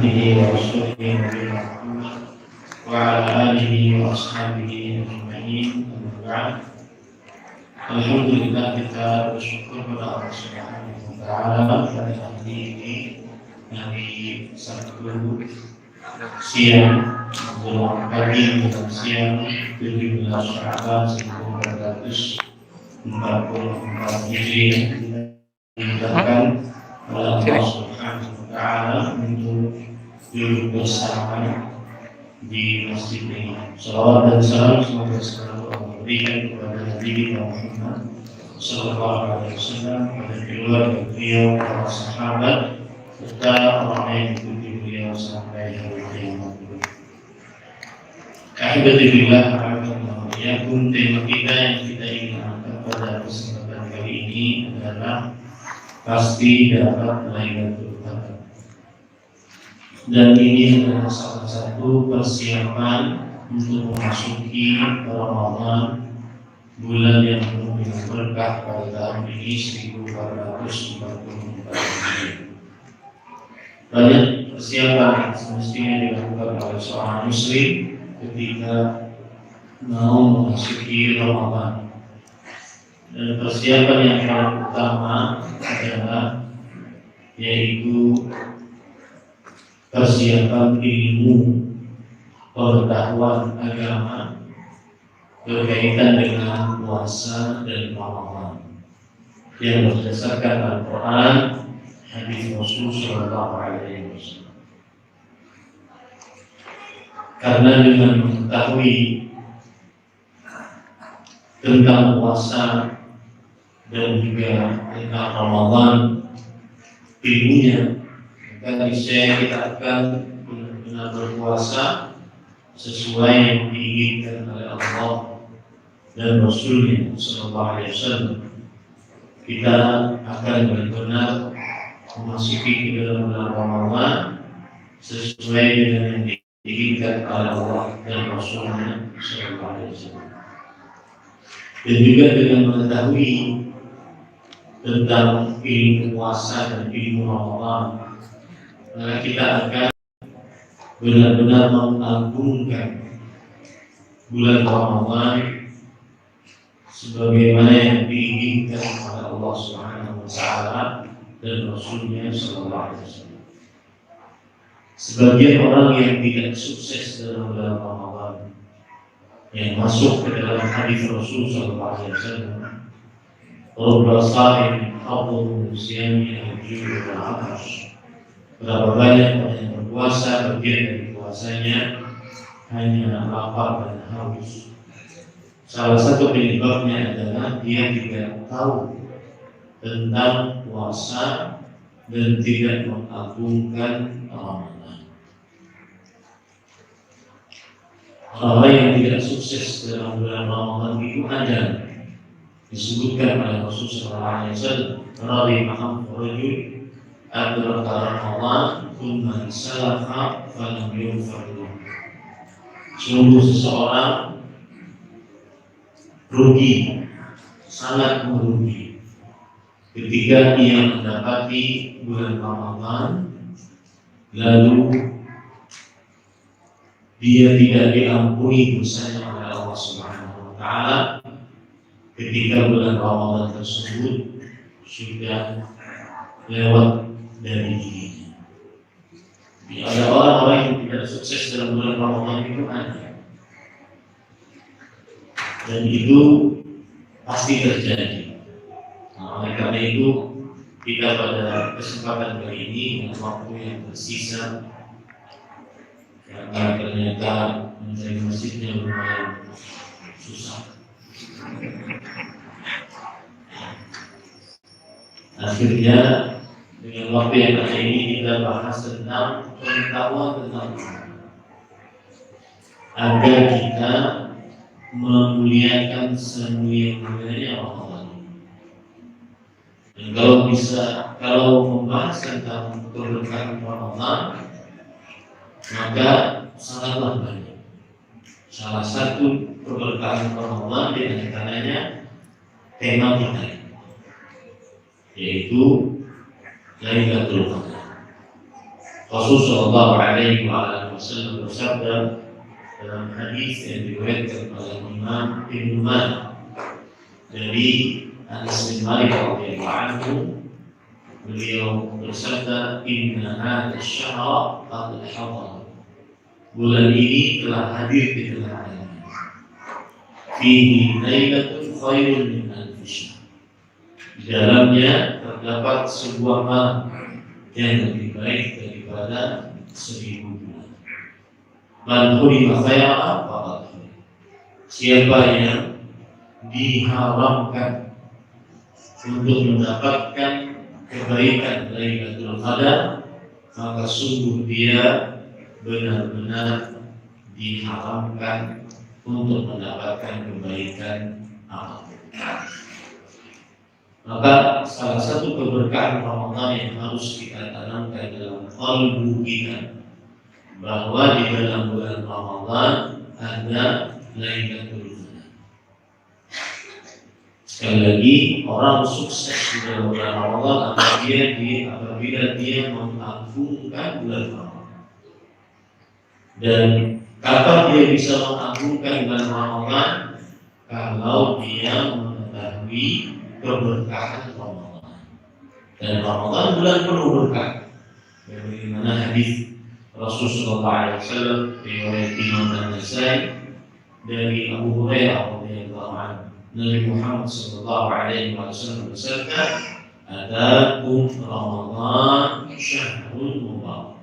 عبده ورسوله نبينا محمد وعلى آله وأصحابه أجمعين. أما بعد, alhamdulillah kita bersyukur kepada Allah Subhanahu wa Ta'ala pada hari ini, hari Sabtu siang menjelang pagi menjelang siang 17 Sya'ban 1444 Hijriah dimudahkan oleh Allah Subhanahu wa Ta'ala untuk duduk bersama di masjid ini. Salawat dan salam semoga selalu Allah berikan kepada Nabi Muhammad Sallallahu Alaihi Wasallam, kepada keluarga beliau, para sahabat, serta orang yang mengikuti beliau sampai hari kiamat. Ahibati billah, rahmatullah. Tema kita yang kita ingin angkat pada kesempatan kali ini adalah pasti dapat Lailatul Qadar. Dan ini adalah salah satu persiapan untuk memasuki Ramadan, bulan yang penuh dengan berkah pada tahun ini 1444 Hijriah. Banyak persiapan yang semestinya dilakukan oleh seorang muslim ketika mau memasuki Ramadan. Dan persiapan yang paling utama adalah yaitu persiapan ilmu pengetahuan agama berkaitan dengan puasa dan Ramadan yang berdasarkan Al-Quran, hadis Rasul Sallallahu Alaihi Wasallam. Karena dengan mengetahui tentang puasa dan juga tentang Ramadan ilmunya, maka niscaya kita akan benar-benar berpuasa sesuai yang diinginkan oleh Allah dan Rasulnya Sallallahu Alaihi Wasallam. Kita akan benar-benar memasuki ke dalam bulan Ramadan sesuai dengan yang diinginkan oleh Allah dan Rasulnya Sallallahu Alaihi Wasallam. Dan juga dengan mengetahui tentang ilmu puasa dan ilmu Ramadan, maka kita akan benar-benar mengagungkan bulan Ramadan sebagaimana yang diinginkan oleh Allah Subhanahu wa Ta'ala dan Rasulnya Sallallahu Alaihi Wasallam. Sebagian orang yang tidak sukses dalam bulan Ramadan, yang masuk ke dalam hadis Rasul Sallallahu Alaihi Wasallam, Rubba shaimin afdalu siyami al-ju'i wal-'atash. Berapa banyak orang yang berpuasa, bagian dari puasanya hanya lapar dan haus. Salah satu penyebabnya adalah dia tidak tahu tentang puasa dan tidak mengagungkan Ramadan. Orang yang tidak sukses dalam bulan Ramadan itu ada disebutkan oleh Rasulullah SAW, rahimahum rajul adraka Ramadan thumma salafa falam yughfar lahu. Sungguh seseorang rugi, sangat merugi ketika ia mendapati bulan Ramadan lalu dia tidak diampuni dosanya oleh Allah Subhanahu wa Ta'ala ketika bulan Ramadan tersebut sudah lewat dari dirinya. Ada orang-orang yang tidak sukses dalam bulan Ramadan itu ada, dan itu pasti terjadi. Oleh karena itu kita pada kesempatan kali ini dengan waktu yang tersisa, karena ternyata mencari masjidnya lumayan susah. Akhirnya dengan waktu yang ada ini kita bahas tentang pengetahuan tentang agar kita memuliakan semulia-mulianya Ramadan. Dan kalau bisa, kalau membahas tentang keberkahan Ramadan, maka sangatlah banyak. Salah satu keberkahan Ramadan di antaranya tema kita, yaitu Lailatul Qadar. Rasulullah SAW bersabda dalam hadis yang diriwayatkan oleh Imam Ibnu Majah dari Anas bin Malik radhiyallahu anhu, beliau bersabda, "Inna hadha ash-shahra qad hadara." Bulan ini telah hadir di tengah-tengah. Fihi lailatun khairun min alfi syahr. Di dalamnya terdapat sebuah malam yang lebih baik daripada 1000 bulan. Man hurima khayraha faqad hurima. Siapa yang diharamkan untuk mendapatkan kebaikan Lailatul Qadar, maka sungguh dia benar-benar diharamkan untuk mendapatkan kebaikan apapun. Maka salah satu keberkahan Ramadan yang harus kita tanamkan dalam qalbu kita, bahwa di dalam bulan Ramadan ada Lailatul Qadar. Sekali lagi, orang sukses di dalam bulan Ramadan apabila dia mengagungkan bulan Ramadan. Dan kapan dia bisa mengagungkan bulan Ramadan? Kalau dia mengetahui keberkahan Ramadan. Dan Ramadan bulan penuh berkah. Bagaimana hadis Rasulullah SAW riwayat Imam An-Nasai dari Abu Hurairah radhiyallahu anhu, Nabi Muhammad SAW bersabda, "Atakum Ramadan syahrul mubarak."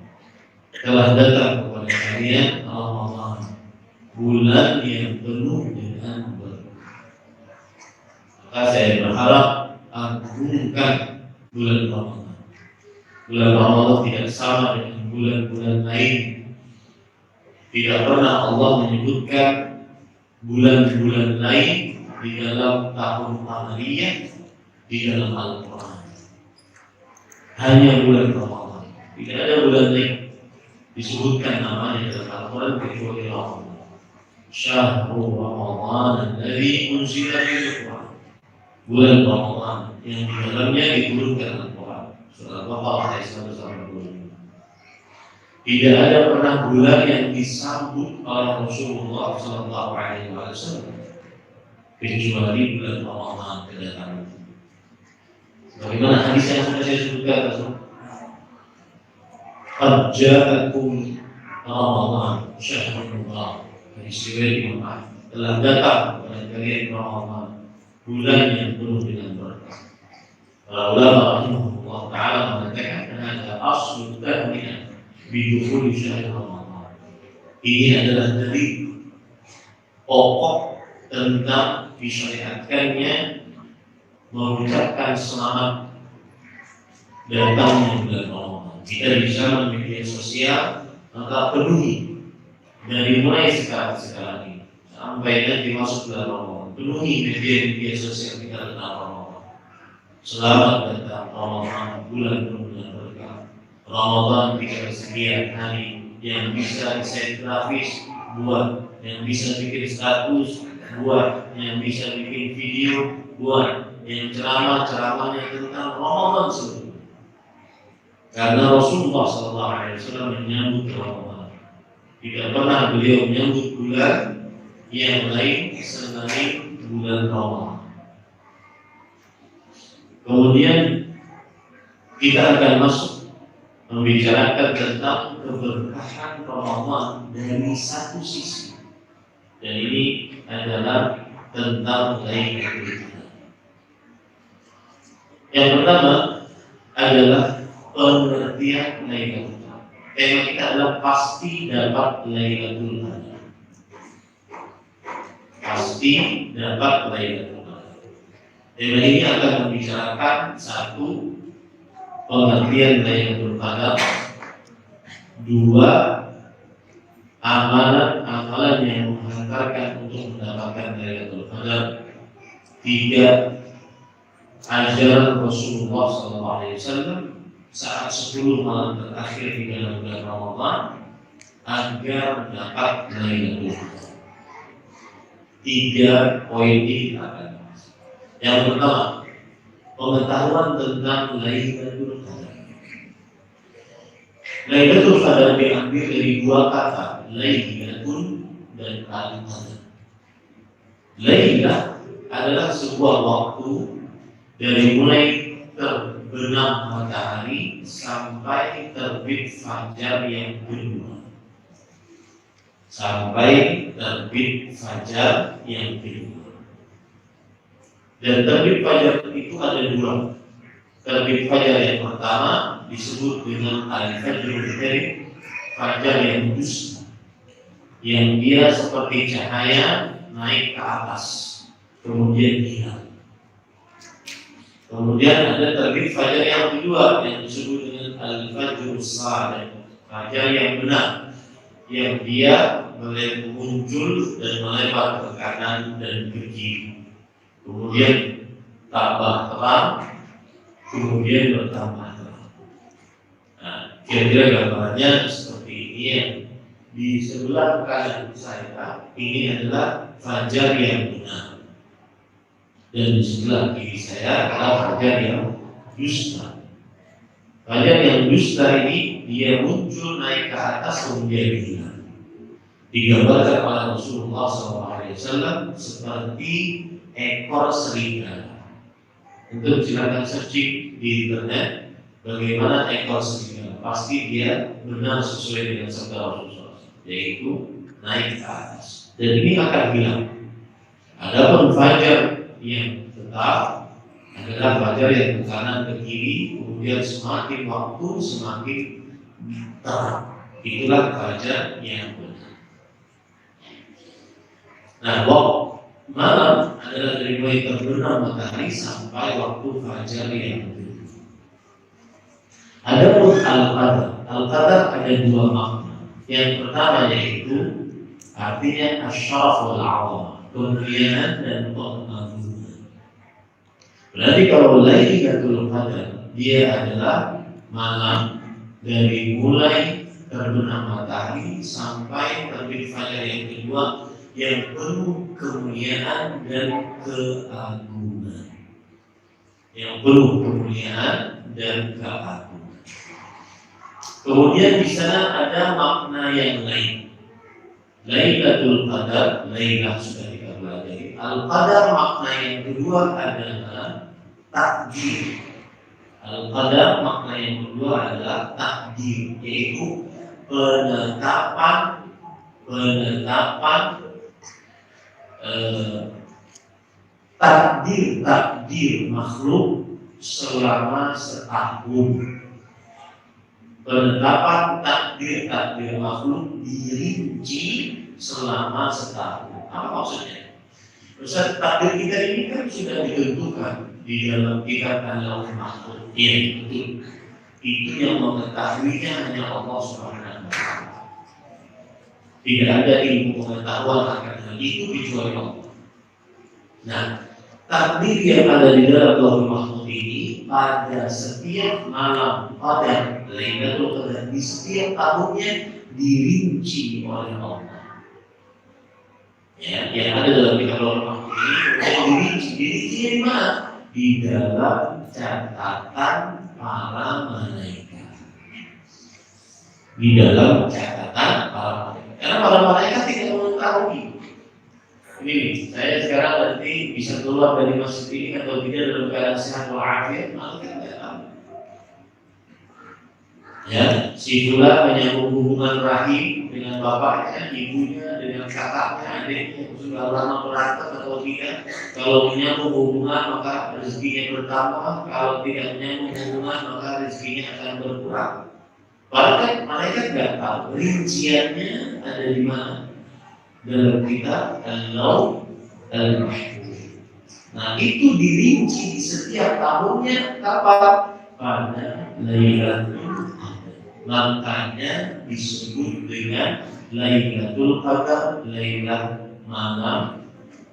Telah datang kepada kalian Ramadan, bulan yang penuh dengan berkah. Maka saya berharap agungkan bulan Ramadan. Bulan Ramadan tidak sama dengan bulan-bulan lain. Tidak pernah Allah menyebutkan bulan-bulan lain di dalam tahun Qamariyah di dalam Al-Quran. Hanya bulan Ramadan. Tidak ada bulan lain disebutkan namanya dalam Al-Quran kecuali Ramadan. Syahrul Ramadan alladzi unzila fihi Al-Quran. Bulan Ramadan yang di dalamnya diturunkan Al-Quran. Surah Al-Baqarah ayat 125. Tidak ada pernah bulan yang disambut oleh Rasulullah SAW kecuali bulan Ramadan kedatangan. Bagaimana hadis yang sudah saya sebutkan? Qad ja'akum Ramadan syahrul mubarak. Hadis riwayat Imam Ahmad. Telah datang kepada kalian Ramadan, bulan yang penuh dengan berkah. Para ulama rahimahullah taala mengatakan ada aslu tahmiyah bidukhul syahr Ramadan. Ini adalah dalil pokok tentang disyariatkannya mengucapkan selamat datangnya bulan Ramadan. Kita di zaman media sosial maka penuhi dari mulai sekarang ini sampai nanti masuk bulan Ramadan, penuhi media sosial kita tentang Ramadan. Selamat datang Ramadan, bulan penuh dengan berkah. Ramadan tidak sekian hari yang bisa desain grafis buat, yang bisa bikin status buat, yang bisa bikin video buat, yang ceramahnya tentang Ramadan sendiri. Karena Rasulullah SAW menyambut Ramadan. Tidak pernah beliau menyambut bulan yang lain selain bulan Ramadan. Kemudian kita akan masuk membicarakan tentang keberkahan Ramadan dari satu sisi. Dan ini adalah tentang Lailatul Qadar. Yang pertama adalah pengertian Lailatul Qadar. Tema kita adalah pasti dapat Lailatul Qadar. Pasti dapat Lailatul Qadar. Tema ini akan membicarakan satu, pengertian Lailatul Qadar. Dua, amalan-amalan yang menghantarkan untuk mendapatkan Lailatul Qadar. Tiga, ajaran Rasulullah SAW saat 10 malam terakhir di dalam bulan Ramadan agar dapat Lailatul Qadar. Tiga poin ini akan bahas. Yang pertama, pengetahuan tentang Lailatul Qadar. Lailatul Qadar diambil dari dua kata, lailatun dan al-qadar. Lailah adalah sebuah waktu dari mulai terbenam matahari sampai terbit fajar yang kedua. Sampai terbit fajar yang kedua. Dan terbit fajar itu ada dua. Terbit fajar yang pertama disebut dengan al-fajrul karim, fajar yang dusta, yang dia seperti cahaya naik ke atas kemudian hilang. Kemudian ada terbit fajar yang kedua yang disebut dengan al-fajrul shadiq, fajar yang benar, yang dia muncul dan melebar ke kanan dan ke kiri, kemudian tambah terang, kemudian bertambah terang. Nah, kira-kira gambarnya seperti ini ya. Di sebelah kanan saya ini adalah fajar yang benar, dan di sebelah kiri saya adalah fajar yang dusta. Fajar yang dusta ini dia muncul naik ke atas kemudian hilang. Digambarkan oleh Rasulullah SAW seperti ekor serigala. Untuk silakan searching di internet bagaimana ekor serigala. Pasti dia benar sesuai dengan sabda Rasulullah, yaitu naik ke atas. Dan ini akan hilang. Adapun fajar yang tetap adalah fajar yang ke kanan ke kiri, kemudian semakin waktu semakin terang. Itulah fajar yang benar. Nah, malam adalah dari mulai terbenam matahari sampai waktu fajar yang kedua. Adapun al-qadar ada dua makna. Yang pertama yaitu artinya asyaraf wal 'azamah, kemuliaan dan pengagungan. Berarti kalau Lailatul Qadar dia adalah malam dari mulai terbenam matahari sampai terbit fajar yang kedua, yang penuh kemuliaan dan keagungan. Yang penuh kemuliaan dan keagungan. Kemudian di sana ada makna yang lain. Lailatul Qadar, Lailah sudah kita pelajari. Al-Qadar makna yang kedua adalah takdir. Al-Qadar makna yang kedua adalah takdir, yaitu penetapan takdir makhluk selama setahun. Penetapan takdir makhluk dirinci selama setahun. Apa maksudnya? Ustaz, takdir kita ini kan sudah ditentukan di dalam kitab Al-Lauhul Mahfuz. Iya, betul. Itu yang mengetahuinya hanya Allah Subhanahu wa Ta'ala. Tidak ada ilmu pengetahuan akan hal itu kecuali Allah. Nah, takdir yang ada di dalam Lauhul Mahfuz ini pada setiap malam pada Lailatul Qadar di setiap tahunnya dirinci oleh Allah. Ya, yang ada dalam kitab Lauhul Mahfuz ini dirinci di mana? Di dalam catatan para malaikat. Di dalam catatan para malaikat. Karena para malaikat tidak mengetahui. Ini saya sekarang nanti bisa keluar dari masjid ini atau tidak dalam keadaan sehat walafiat, malaikat tidak tahu. Ya, si fulan menyambung hubungan rahim dengan bapaknya, ibunya, dengan kakaknya, adiknya sudah lama merantau atau tidak. Kalau menyambung hubungan maka rezekinya bertambah, kalau tidak menyambung hubungan maka rezekinya akan berkurang. Bahkan malaikat tidak tahu rinciannya ada di mana. Dalam kitab Al-Lauhul Mahfuz. Nah, itu dirinci di setiap tahunnya kapan? Pada Lailatul Qadar. Makanya disebut dengan Lailatul Qadar, Lailah malam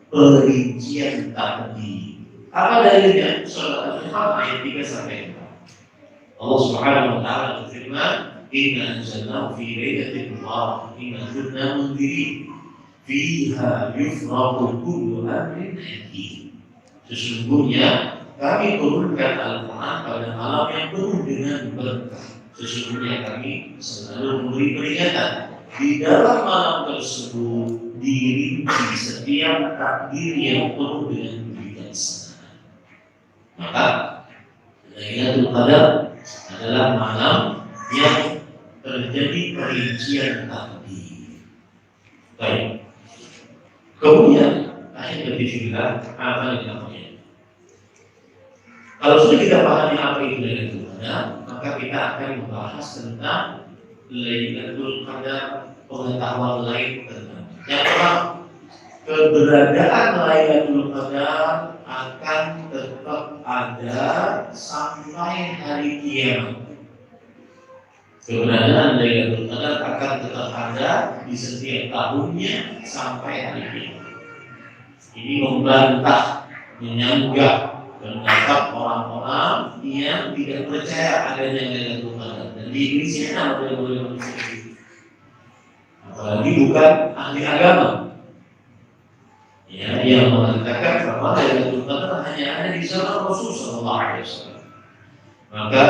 perincian takdir. Apa dalilnya? Surah Al-Furqan ayat 3 sampai 4. Allah Subhanahu wa Ta'ala berfirman, "Inna anzalnahu fi lailatin mubarakah, inna kunna munzirin. Fiha yufraqu kullu amrin hakim." Sesungguhnya kami turunkan Al-Quran pada malam yang penuh dengan berkah. Sesungguhnya kami selalu memberi peringatan. Di dalam malam tersebut dirinci setiap takdir yang penuh dengan kebijaksanaan. Maka Lailatul Qadar adalah malam yang terjadi perincian takdir. Baik. Kemudian akhir dari juga apa yang namanya? Kalau sudah kita pahami apa itu Lailatul Qadar, maka kita akan membahas tentang Lailatul Qadar, pengetahuan lain tentang. Yang pertama, keberadaan Lailatul Qadar akan tetap ada sampai hari kiamat. Keberadaan Lailatul Qadar akan tetap ada di setiap tahunnya sampai hari kiamat. Ini membantah, menyanggah, menangkap orang-orang yang tidak percaya adanya Lailatul Qadar. Dan di Indonesia ada boleh manusia, apalagi bukan ahli agama, ya, yang mengatakan bahwa Lailatul Qadar hanya ada di zaman Rasul Sallallahu Alaihi Wasallam. Maka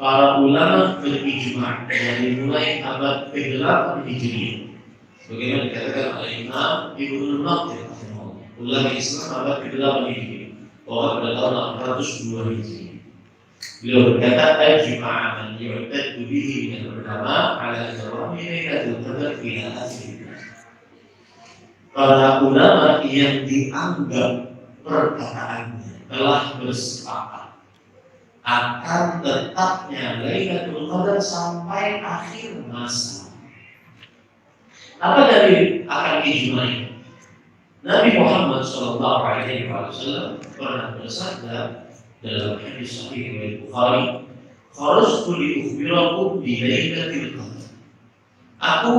para ulama berijma dari mulai abad ke-8 Hijriah, bagaimana dikatakan oleh Imam Ibnu Al-Qayyim, ulama Islam abad ke-8 Hijriah, bahwa pada tahun 802 Hijriah, beliau berkata, "Ajma'a man yu'taddu bihi min al-ulama 'ala dawami Lailatul Qadar ila akhir." Para ulama yang dianggap perkataannya telah bersepakat akan tetapnya Lailatul Qadar sampai akhir masa. Apa dari akan ijma ini? Nabi Muhammad Shallallahu Alaihi Wasallam pernah bersabda dalam hadis Sahih riwayat Bukhari, "Kharajtu li ukhbirakum bi Lailatul Qadar." Aku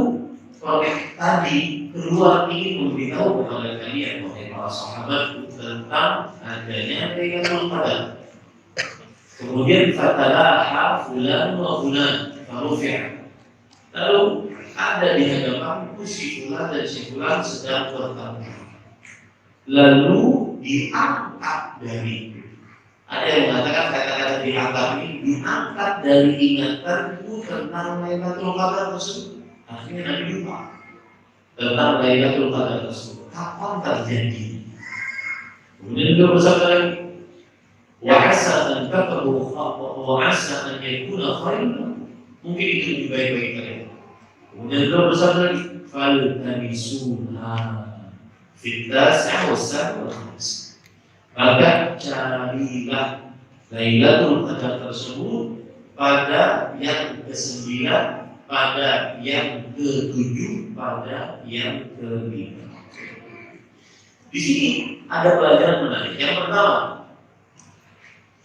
tadi keluar ingin memberitahu kepada kalian wahai para sahabatku tentang adanya Lailatul Qadar. Kemudian fatalaha fulan wa fulan farufi'a. Lalu ada di hadapanku si fulan dan si fulan sedang bertemu. Lalu diangkat dari, ada yang mengatakan kata-kata diangkat ini diangkat dari ingatanku tentang Lailatul Qadar tersebut. Akhirnya Nabi lupa tentang Lailatul Qadar tersebut. Kapan terjadi? Kemudian beliau bersabda lagi, "Wa'asa an taqabu wa'asa an yakuna khairan." Mungkin itu lebih baik bagi kalian. Kemudian beliau bersabda lagi, "Fal tabisuha fitnah wasan wakhmis." Maka carilah Lailatul Qadar tersebut pada yang ke-9, pada yang ke-7, pada yang ke-5. Di sini ada pelajaran menarik. Yang pertama,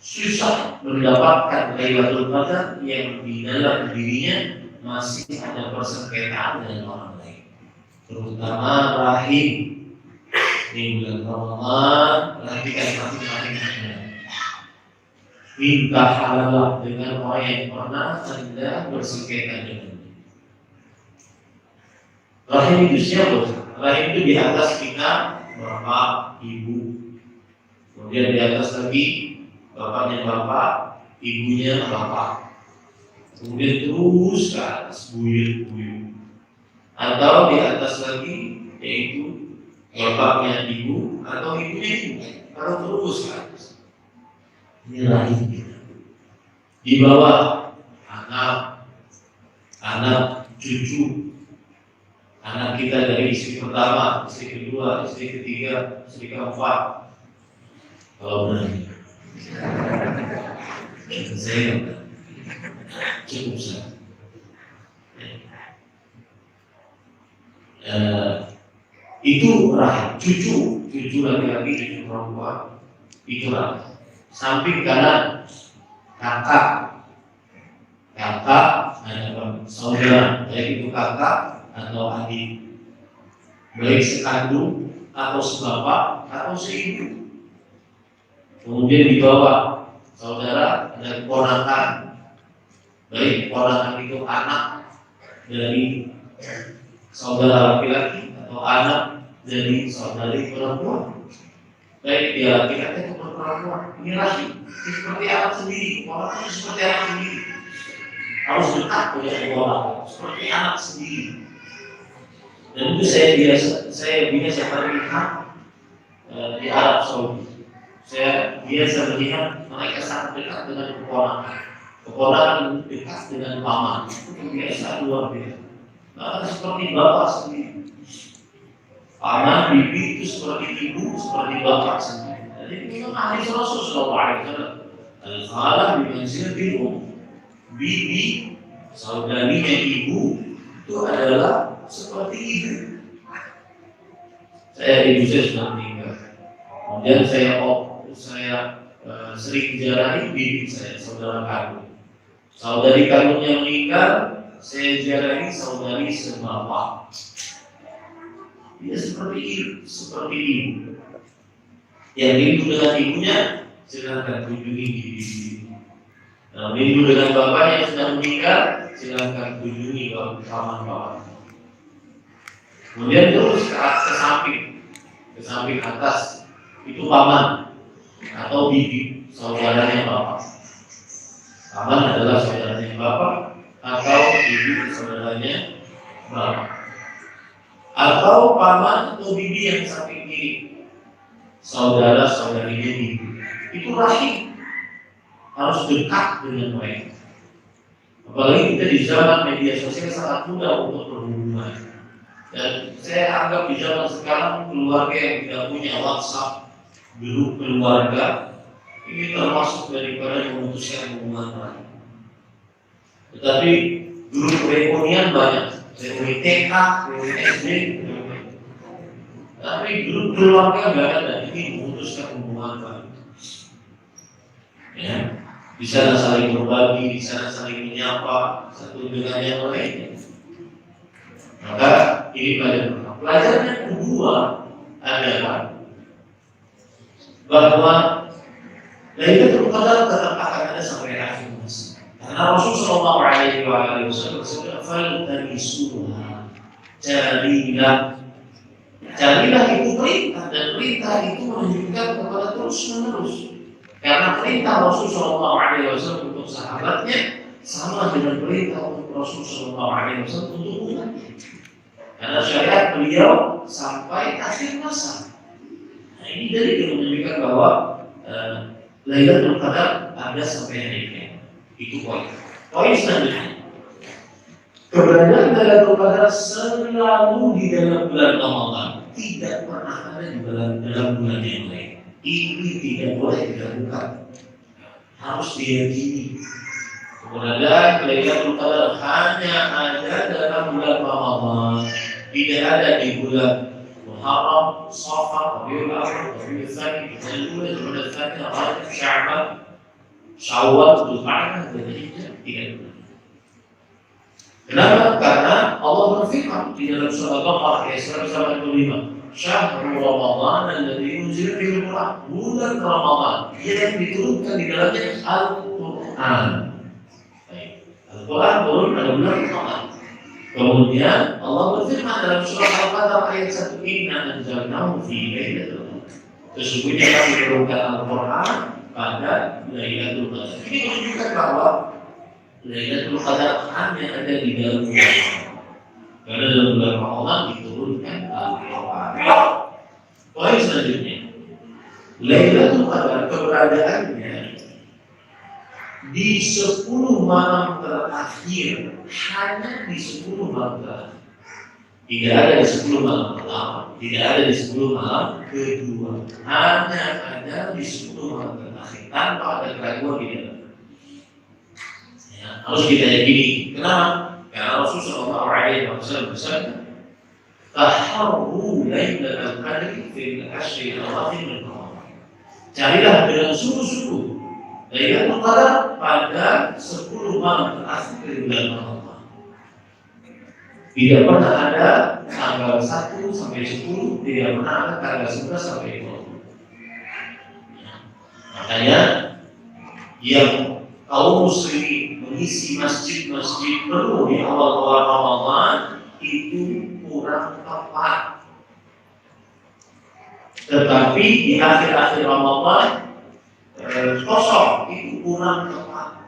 susah mendapatkan Lailatul Qadar yang di dalam dirinya masih ada persengketaan dengan orang lain, terutama rahim. Di bulan Ramadan, perhatikan masing-masing. Minta halal dengan orang yang pernah Anda bersengketa dengannya. Rahim itu siapa? Rahim itu di atas kita bapak, ibu. Kemudian di atas lagi bapaknya bapak, ibunya bapak. Kemudian terus ke atas buyut-buyut. Atau di atas lagi yaitu bapaknya ibu atau ibunya ibu. Kalau terus ke atas. Ini rahim kita. Di bawah anak, cucu, anak kita dari istri pertama, istri kedua, istri ketiga, istri keempat. Kalau berani, saya cukup sah. Itu rahim, cucu laki-laki, cucu perempuan, itu rahim. Samping kanan kakak, ada saudara, baik itu kakak atau adik, baik sekandung atau sebapak atau seibu. Kemudian di bawah saudara ada keponakan, baik keponakan itu anak dari saudara laki-laki atau anak dari saudari perempuan, baik dia laki-laki atau perempuan. Ini rahim, ini seperti anak sendiri, orang itu seperti anak sendiri. harus dekat dengan orang seperti anak sendiri. Dan itu saya biasa melihat di Arab Saudi. Saya biasa melihat mereka sangat dekat dengan keponakan dekat dengan paman. Itu kebiasaan luar biasa. Nah, seperti bapak sendiri. Paman, bibi itu seperti ibu, seperti bapak sendiri. Jadi memang hadis Rasul sallallahu alaihi wasallam, al-khalah bi manzilatil bibi, saudarinya ibu itu adalah seperti ibu. Ibu saya sudah meninggal. Kemudian saya sering ziarahi bibi saya, saudara kandung. Saudari kandungnya meninggal, saya ziarahi saudari sebapak. Dia seperti ibu. Yang rindu dengan ibunya, silakan kunjungi bibi. Rindu dengan bapaknya yang sudah meninggal, silakan kunjungi paman. Kemudian terus ke samping atas itu paman atau bibi, saudaranya bapak. Paman adalah saudaranya bapak atau bibi saudaranya bapak. Atau paman atau bibi yang samping kiri, saudara-saudarinya bibi. Itu rahim, harus dekat dengan mereka. Apalagi kita di zaman media sosial sangat mudah untuk berhubungan. Dan saya anggap di zaman sekarang keluarga yang tidak punya WhatsApp, grup keluarga, ini termasuk daripada memutuskan hubungan mereka. Tetapi grup reunian banyak, reuni TK, reuni SD, tapi grup keluarga nggak ada. Ini memutuskan hubungan mereka. Ya, di sana saling berbagi, di sana saling menyapa satu dengan yang lainnya. Maka ini pelajaran yang kedua adalah bahwa Lailatul Qadar tetap akan ada sampai akhir masa. Karena Rasulullah Shallallahu Alaihi Wasallam sudah faltanisuha, carilah itu perintah, dan perintah itu menunjukkan kepada terus menerus. Karena perintah Rasulullah Shallallahu Alaihi Wasallam untuk sahabatnya sama dengan perintah untuk Rasulullah Shallallahu Alaihi Wasallam untuk umatnya. Karena syariat beliau sampai akhir masa. Nah, ini dari yang menunjukkan bahwa Lailatul Qadar ada sampai hari kiamat. Itu poin. Poin selanjutnya, keberadaan Lailatul Qadar selalu di dalam bulan Ramadan, tidak pernah ada di dalam bulan yang lain. Ini tidak boleh dilakukan, harus diyakini. Keberadaan Lailatul Qadar hanya ada dalam bulan Ramadan, tidak ada di bulan Muharram, Safar, Rabiul Awwal, Rabiul Tsani, Dzulhijjah, Dzulhijjah, Rajab, Sya'ban, Syawal, Dzulqa'dah, dan Dzulhijjah, tidak ada. Kenapa? Karena Allah berfirman di dalam surah Al-Baqarah ayat 185, Syahrul Ramadan alladzi unzila fihi al-Qur'an, bulan Ramadan yang diturunkan di dalamnya Al-Qur'an. Al-Quran turun pada bulan Ramadan. Kemudian Allah berfirman dalam surah Al-Qadr ayat 1, Inna anzalnahu fi lailatul qadar. Sesungguhnya kami turunkan Al-Quran pada Lailatul Qadar. Ini menunjukkan bahwa Lailatul Qadar hanya ada di dalam bulan Ramadan. Karena dalam bulan Ramadan diturunkan Al-Quran. Poin selanjutnya, Lailatul Qadar keberadaannya di 10 malam terakhir, hanya di 10 malam terakhir. Tidak ada di 10 malam pertama, tidak ada di 10 malam kedua, hanya ada di 10 malam terakhir, tanpa ada keraguan di dalam. Ya, harus kita yakini. Kenapa? Karena Rasulullah Shallallahu Alaihi Wasallam bersabda, "Taharru lailatul qadri fil ashri al-awakhir min Ramadan." Carilah dengan sungguh-sungguh Lailatul Qadar pada 10 malam terakhir dari bulan Ramadan. Tidak pernah ada tanggal 1 sampai 10, tidak pernah ada tanggal 11 sampai 20. Makanya yang kaum muslimin mengisi masjid-masjid penuh di awal-awal Ramadan itu kurang tepat. Tetapi di akhir-akhir Ramadan kosong, itu kurang tepat.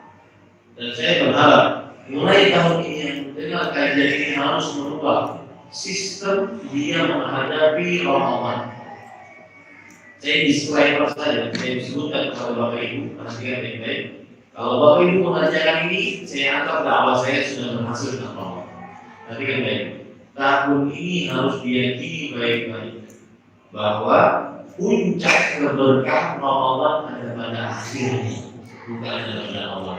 Dan saya berharap Mulai tahun ini yang mendengar kajian ini harus merubah sistem dia menghadapi Ramadan. Saya disclaimer saja, saya sebutkan kepada Bapak Ibu, perhatikan baik-baik. Kalau Bapak Ibu mengerjakan ini, saya anggap dakwah saya sudah berhasil dengan Ramadan. Perhatikan baik. Tahun ini harus diyakini baik-baik bahwa puncak keberkahan Ramadan ada pada akhirnya, bukan ada pada awal.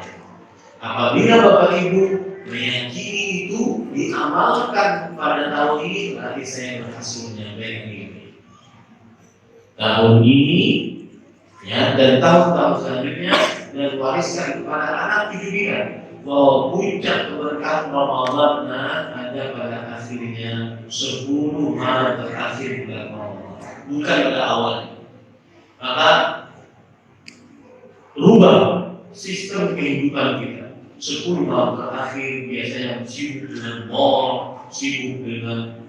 Apabila Bapak Ibu meyakini itu diamalkan pada tahun ini, berarti saya berhasil menyampaikan ini. Tahun ini, ya, dan tahun-tahun selanjutnya, dan wariskan kepada anak cucu kita bahwa puncak keberkahan Ramadan ada pada akhirnya 10 Maret terakhir bulan Ramadan, bukan pada awalnya. Maka rubah sistem kehidupan kita. 10 Maret terakhir biasanya sibuk dengan mall, sibuk dengan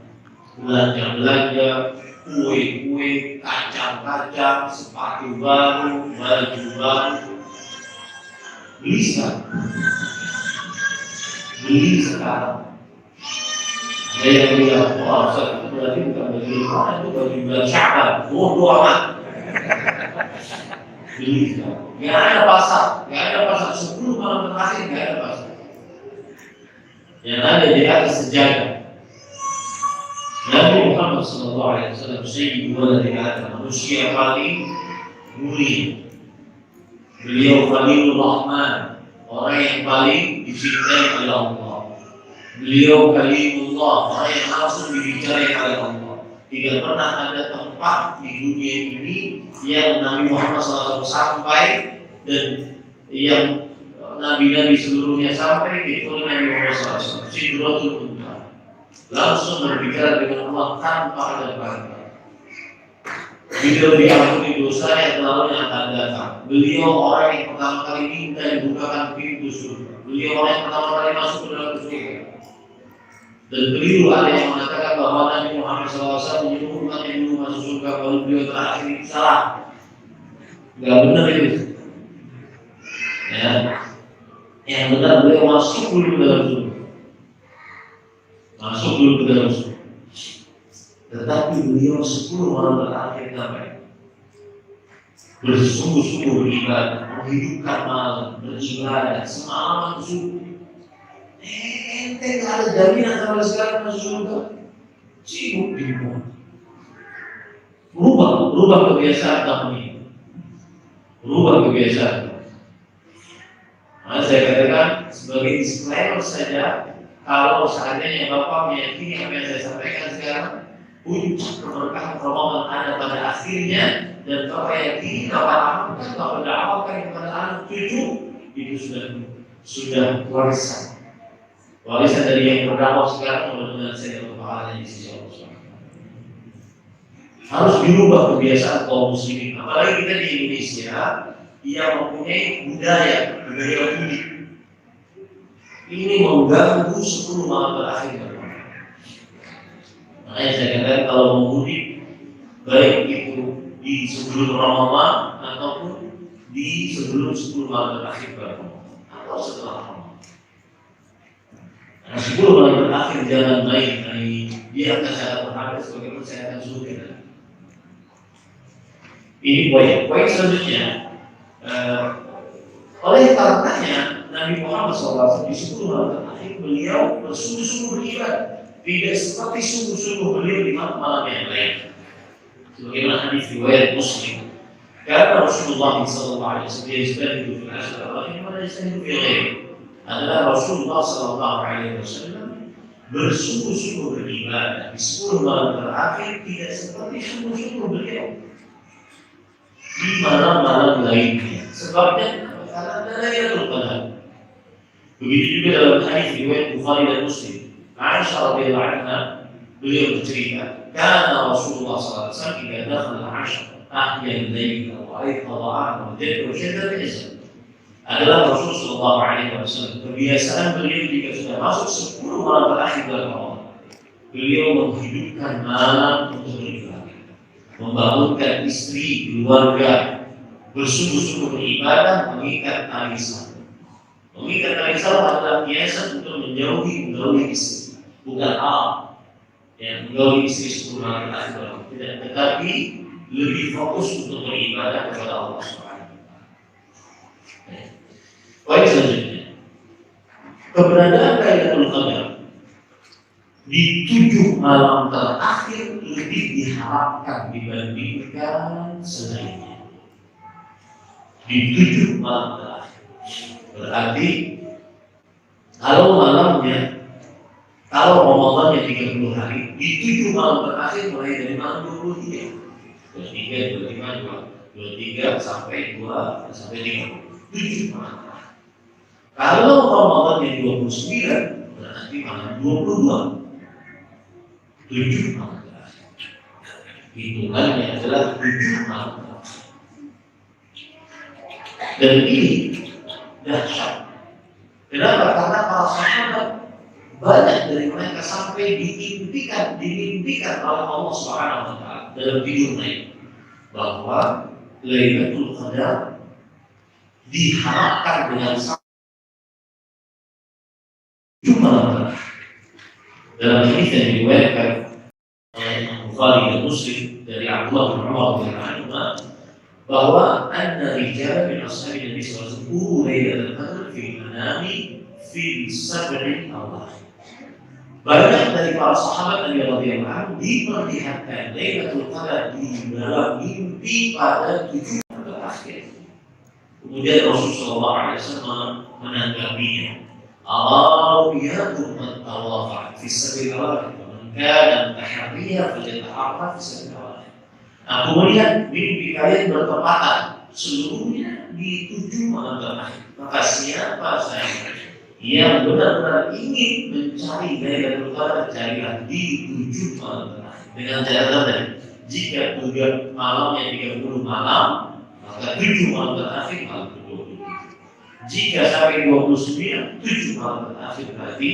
belanja, kue-kue, kacang-kacang, sepatu baru, baju baru. Beli sekarang. Ada yang bilang, wah, itu berarti bukan baju lebaran, itu baju bulan Syawal. Bodoh amat. Beli sekarang. Gak ada pasar. 10 malam terakhir gak ada pasar. Yang ada di atas sejadah. Nabi Muhammad SAW Sayyidul Waladi Adam, manusia paling mulia. Beliau Khalilur Rahman, orang yang paling dicintai oleh Allah. Beliau Kalimullah, orang yang langsung dibicarakan oleh Allah. Tidak pernah ada tempat di dunia ini yang Nabi Muhammad SAW sampai dan yang nabi-nabi sebelumnya sampai kecuali Nabi Muhammad SAW. Sidratul Muntaha. Langsung berbicara dengan Allah tanpa ada bangga. Beliau diampuni dosa yang lalu yang akan datang. Beliau orang yang pertama kali minta dibukakan pintu surga. Beliau orang yang pertama kali masuk ke dalam surga. Dan keliru ada yang mengatakan bahwa Nabi Muhammad SAW menyuruh umat yang dulu masuk surga baru beliau terakhir. Salah. Gak benar itu. Ya. Yang benar beliau masuk dulu ke dalam surga. Masuk dulu ke dalam surga. Tetapi beliau 10 malam terakhir sampai bersungguh-sungguh beribadah, menghidupkan malam, beribadah semalam subuh. Ente nggak ada jaminan sama sekali masuk surga. Sibuk di rumah. Rubah kebiasaan tahun ini. Rubah kebiasaan. Nah, saya katakan sebagai disclaimer saja, kalau seandainya Bapak meyakini apa yang saya sampaikan sekarang, puncak keberkahan Ramadan ada pada akhirnya, dan Bapak yakini Bapak amalkan, Bapak amalkan kepada anak cucu, itu sudah warisan dari yang berdakwah sekarang. Mudah-mudahan saya berpahala di sisi Allah. Harus dirubah kebiasaan kaum muslimin, apalagi kita di Indonesia yang mempunyai budaya mudik. Ini mengganggu 10 malam terakhir. Makanya saya katakan kalau mau mudik, baik itu di sebelum Ramadan ataupun di sebelum 10 malam terakhir atau setelah Ramadan. Karena 10 malam terakhir jangan main, biar kesehatan berharga sebagai kesehatan surga. Ini poin selanjutnya. Oleh karenanya Nabi Muhammad SAW di 10 malam terakhir beliau bersungguh-sungguh beribadah. Tidak seperti sungguh-sungguh beliau di malam yang lain. Sebagaimana hadis riwayat Muslim. Karena Rasulullah SAW yajtahid fil ashr al-akhir wa yajtahid fi ghairihi. Adalah Rasulullah SAW bersungguh-sungguh beribadah di 10 malam terakhir tidak seperti sungguh-sungguh beliau di malam-malam lainnya. Sebabnya karena Lailatul Qadar. Begitu juga dalam hadis riwayat Bukhari dan Muslim. Aisyah radhiyallahu anha beliau bercerita, karena Rasulullah SAW jika datang al-ashr ahya al-layl wa ayqadha wa jadda wa shadda al-isr. Adalah Rasulullah SAW kebiasaan beliau jika sudah masuk 10 malam terakhir bulan Ramadan, beliau menghidupkan malam untuk beribadah, membangunkan istri, keluarga, bersungguh-sungguh beribadah, mengikat tali sabit. Mengikat tali sawah adalah biasa untuk menggauli istri, bukan hal yang menggauli istri 10 hari tidak, tetapi lebih fokus untuk beribadah kepada Allah Subhanahu wa Ta'ala. Poin selanjutnya, keberadaan Lailatul Qadar di 7 malam terakhir lebih diharapkan dibandingkan selainnya. Di 7 malam terakhir. Berarti kalau Ramadannya 30 hari, di 7 malam terakhir mulai dari malam 23, 23 sampai 30, 7 malam terakhir. Kalau Ramadannya 29, berarti malam 22, 7 malam terakhir. Hitungannya adalah 7 malam terakhir. Dan ini dahsyat. Kenapa? Karena para sahabat banyak dari mereka sampai dimimpikan oleh Allah Subhanahu wa Ta'ala dalam tidurnya bahwa Lailatul Qadar diharapkan dengan jumlah. Dalam hadis yang diriwayatkan oleh Bukhari dan Muslim dari Abdullah bin Umar radhiyallahu anhu bahwa anna rijal min ashabi Nabi sallallahu alaihi wasallam lailatul qadar fil manami fil sab'in awal. Banyak dari para sahabat Nabi radhiyallahu anhu diperlihatkan Lailatul Qadar di dalam mimpi pada 7 malam terakhir. Kemudian Rasulullah sallallahu alaihi wasallam menanggapinya, "Arabiyatum at-tawafa fi sabilillah, man kana tahriya falyataharra fi sabilillah." Aku melihat mimpi kalian bertepatan seluruhnya di 7 malam terakhir. Maka siapa saya yang benar-benar ingin mencari Lailatul Qadar, carilah di 7 malam terakhir. Dengan catatan, jika 3 malamnya 30 malam, maka 7 malam terakhir malam 27. Jika sampai 29, 7 malam terakhir berarti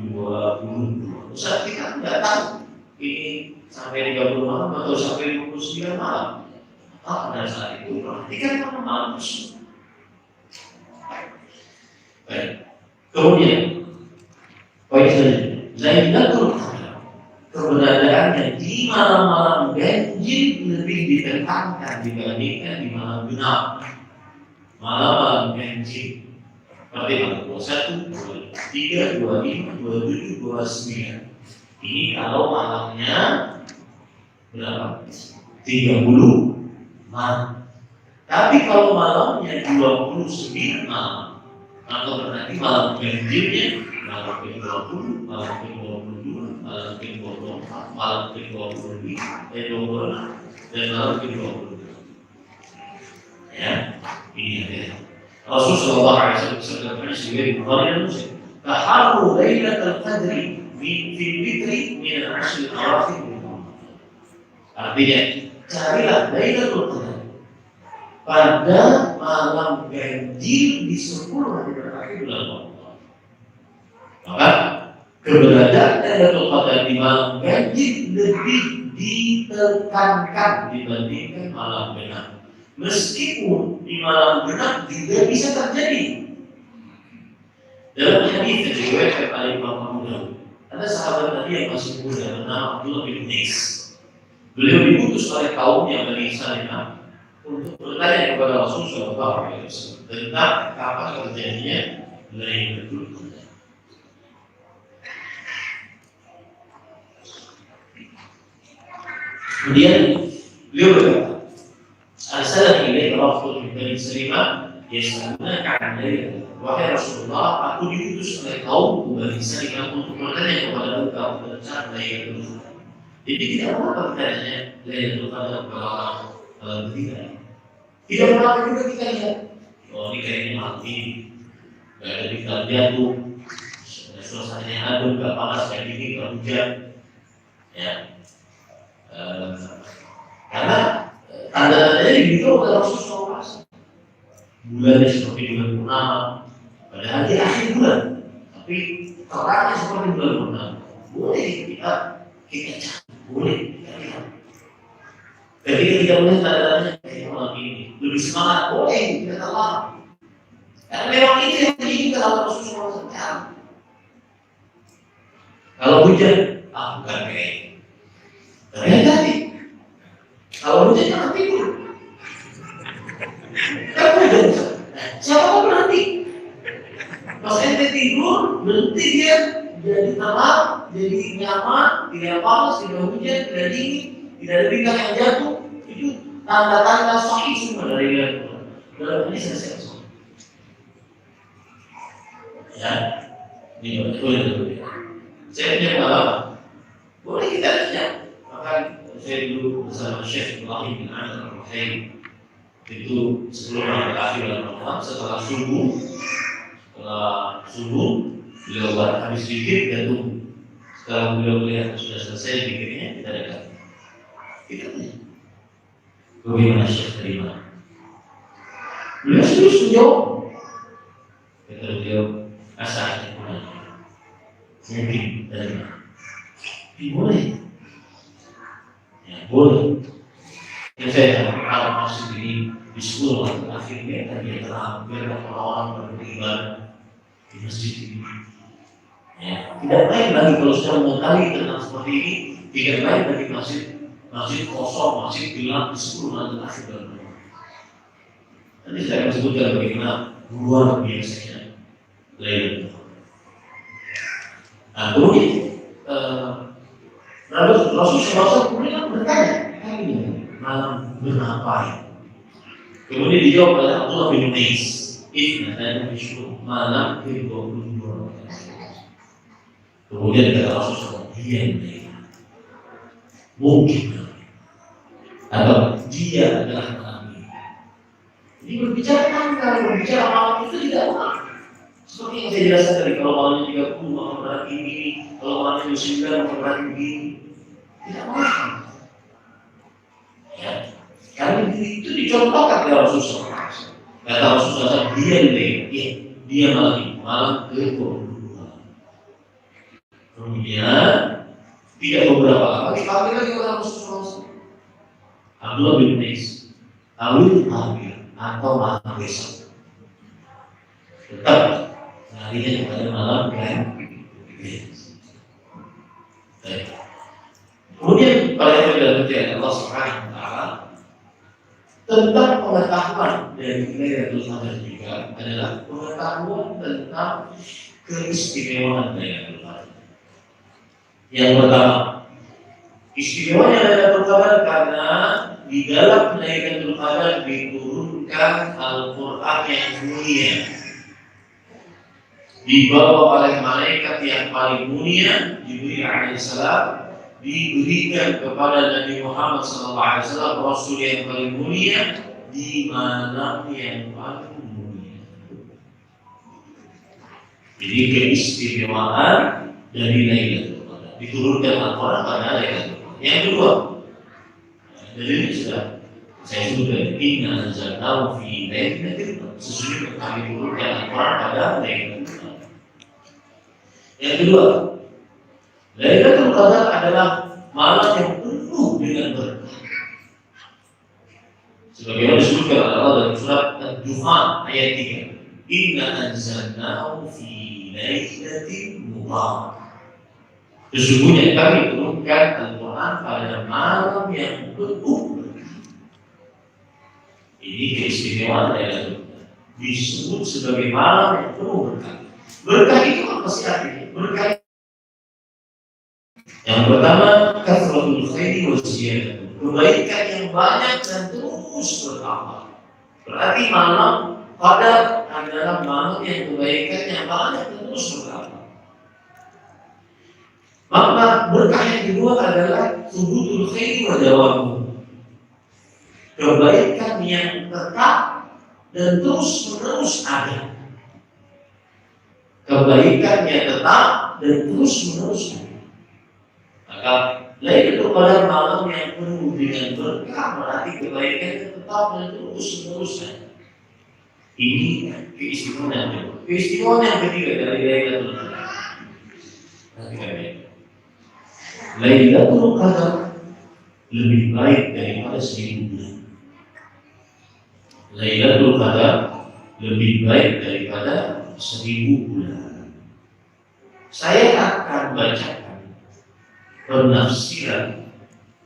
22. Ustaz, kita tidak tahu ini sampai 30 malam atau sampai 29 malam. Pada saat itu perhatikan malam tersebut. Baik. Kemudian poin selanjutnya, Lailatul Qadar keberadaannya di malam-malam ganjil lebih ditekankan dibandingkan di malam genap. Malam-malam ganjil seperti malam 21, 23, 25, 27, 29. Ini kalau malamnya berapa? 30 malam. Tapi kalau malamnya 29 malam, maka berarti malam ganjilnya malam ke-20, malam ke-22, malam ke-24, malam ke-26, dan malam ke-22. Ya, ini ada. Rasulullah SAW bersabda sebagai Bukhari dan Muslim, "Taharru Lailatul Qadri fil fitri min al-'ashr al-awakhir." Artinya, carilah Lailatul Qadar pada malam ganjil di 10 hari terakhir bulan Ramadan. Maka keberadaan Lailatul Qadar di malam ganjil lebih ditekankan dibandingkan malam genap. Meskipun di malam genap juga bisa terjadi. Dalam hadis yang diriwayatkan oleh Imam Abu Dawud, ada sahabat Nabi yang masih muda bernama Abdullah bin Qais. Beliau diutus oleh kaumnya Bani Salimah untuk bertanya kepada Rasulullah SAW tentang kapan terjadinya Lailatul Qadar. Kemudian beliau berkata, "Arsalani ilaika rajulun min Bani Salimah yas'alunaka 'an Lailatul Qadar." Wahai Rasulullah, aku diutus oleh kaum Bani Salimah untuk bertanya kepada engkau tentang Lailatul Qadar. Jadi tidak apa-apa bertanya Lailatul Qadar kalau bertiga. Tidak apa-apa juga kita lihat. Oh, ini kayaknya mati, nggak ada bintang jatuh, suasananya adem, nggak panas, nggak dingin, nggak hujan. Ya, karena tanda-tandanya begitu oleh Rasulullah SAW. Bulannya seperti bulan purnama, padahal di akhir bulan, tapi terangnya seperti bulan purnama. Boleh kita cari, boleh kita lihat. Ketika kita melihat tanda-tandanya kayak malam ini lebih semangat, boleh kita telah. Karena memang itu yang diinginkan oleh Rasulullah SAW. Kalau hujan, bukan kayak tadi. Kalau hujan jangan tidur. Kan hujan. Siapa pun berhenti. Pas ente tidur, berhenti dia jadi tenang, jadi nyaman, tidak panas, tidak hujan, tidak dingin, tidak ada bintang yang jatuh. Itu tanda-tanda sahih semua dari Al-Quran. Dalam ini selesai. Ya, ini boleh. Saya punya pengalaman. Boleh kita tanya. Bahkan saya dulu bersama Syekh Ibrahim bin Amir Al-Ruhaili itu sebelum berakhir Ramadan, setelah subuh beliau buat habis zikir dan tunggu. Setelah beliau melihat sudah selesai zikirnya, kita dekat. Kita tanya, bagaimana Syekh terima? Beliau serius menjawab. Kata beliau, asalnya mungkin terima. Boleh. Ya, boleh. Yang saya harap maksud ini di sekolah akhirnya tadi terang biar orang-orang beribadah di masjid ini. Ya, tidak baik lagi kalau sudah mengetahui tentang seperti ini, tidak baik lagi masjid kosong, masjid gelap di 10 malam akhir dalam rumah. Nanti saya akan sebutkan bagaimana luar biasanya Lailatul Qadar. Nah, kemudian Rasul SAW kemudian bertanya, malam berapa? Kemudian dijawab oleh Abdullah bin Qais, dan malam ke-22. Kemudian kata Rasulullah, dia mungkin atau dia adalah malam ini. Jadi berbicara tanggal, berbicara malam itu tidak malam. Seperti yang saya jelaskan tadi, kalau malamnya 30 maka berarti ini, kalau malamnya 29 maka berarti begini. Tidak malam. Ya, karena itu dicontohkan oleh Rasulullah. Kata Rasulullah, dia malam ke-22. Kemudian tidak beberapa lama dipanggil lagi oleh Rasulullah. Abdullah bin Qais, awil akhir atau malam besok. Tetap larinya kepada malam kan. Kemudian pada yang Allah Subhanahu wa taala tentang pengetahuan dari Lailatul Qadar juga adalah pengetahuan tentang keistimewaan Lailatul Qadar. Yang pertama, istimewanya Lailatul Qadar karena di dalam Lailatul Qadar diturunkan Al-Quran yang mulia, dibawa oleh malaikat yang paling mulia, Jibril alaihissalam, diberikan kepada Nabi Muhammad SAW, Rasul yang paling mulia di malam yang paling mulia. Jadi keistimewaan dari Lailatul Qadar, diturunkan Al-Quran pada Lailatul Qadar. Yang kedua, dari ini sudah saya sebutkan, inna anzalnahu fi lailatul qadar, sesungguhnya kami turunkan Al-Quran pada Lailatul Qadar. Yang kedua, Lailatul Qadar adalah malam yang penuh dengan berkah. Sebagaimana disebutkan Allah dalam surat Ad-Dukhan ayat 3, inna anzalnahu fi lailatin mubarakah. Sesungguhnya kami turunkan Al-Quran pada malam yang penuh berkah. Ini keistimewaan Lailatul Qadar, disebut sebagai malam yang penuh berkah. Berkah itu apa sih artinya? Berkah yang pertama, kasratul khairi wa ziyadah, kebaikan yang banyak dan terus bertambah. Berarti malam Qadar adalah malam yang kebaikan yang banyak dan terus bertambah. Maka berkah yang kedua adalah subutul khairi wa dawamuh, kebaikan yang tetap dan terus menerus ada. Kebaikan yang tetap dan terus menerus ada. Maka Lailatul Qadar malam yang penuh dengan berkah, berarti kebaikan yang tetap dan terus menerus ada. Ini keistimewaan yang kedua. Keistimewaan yang ketiga dari Lailatul Qadar, Lailatul Qadar lebih baik daripada 1000 bulan. Lailatul Qadar lebih baik daripada 1000 bulan. Saya akan bacakan penafsiran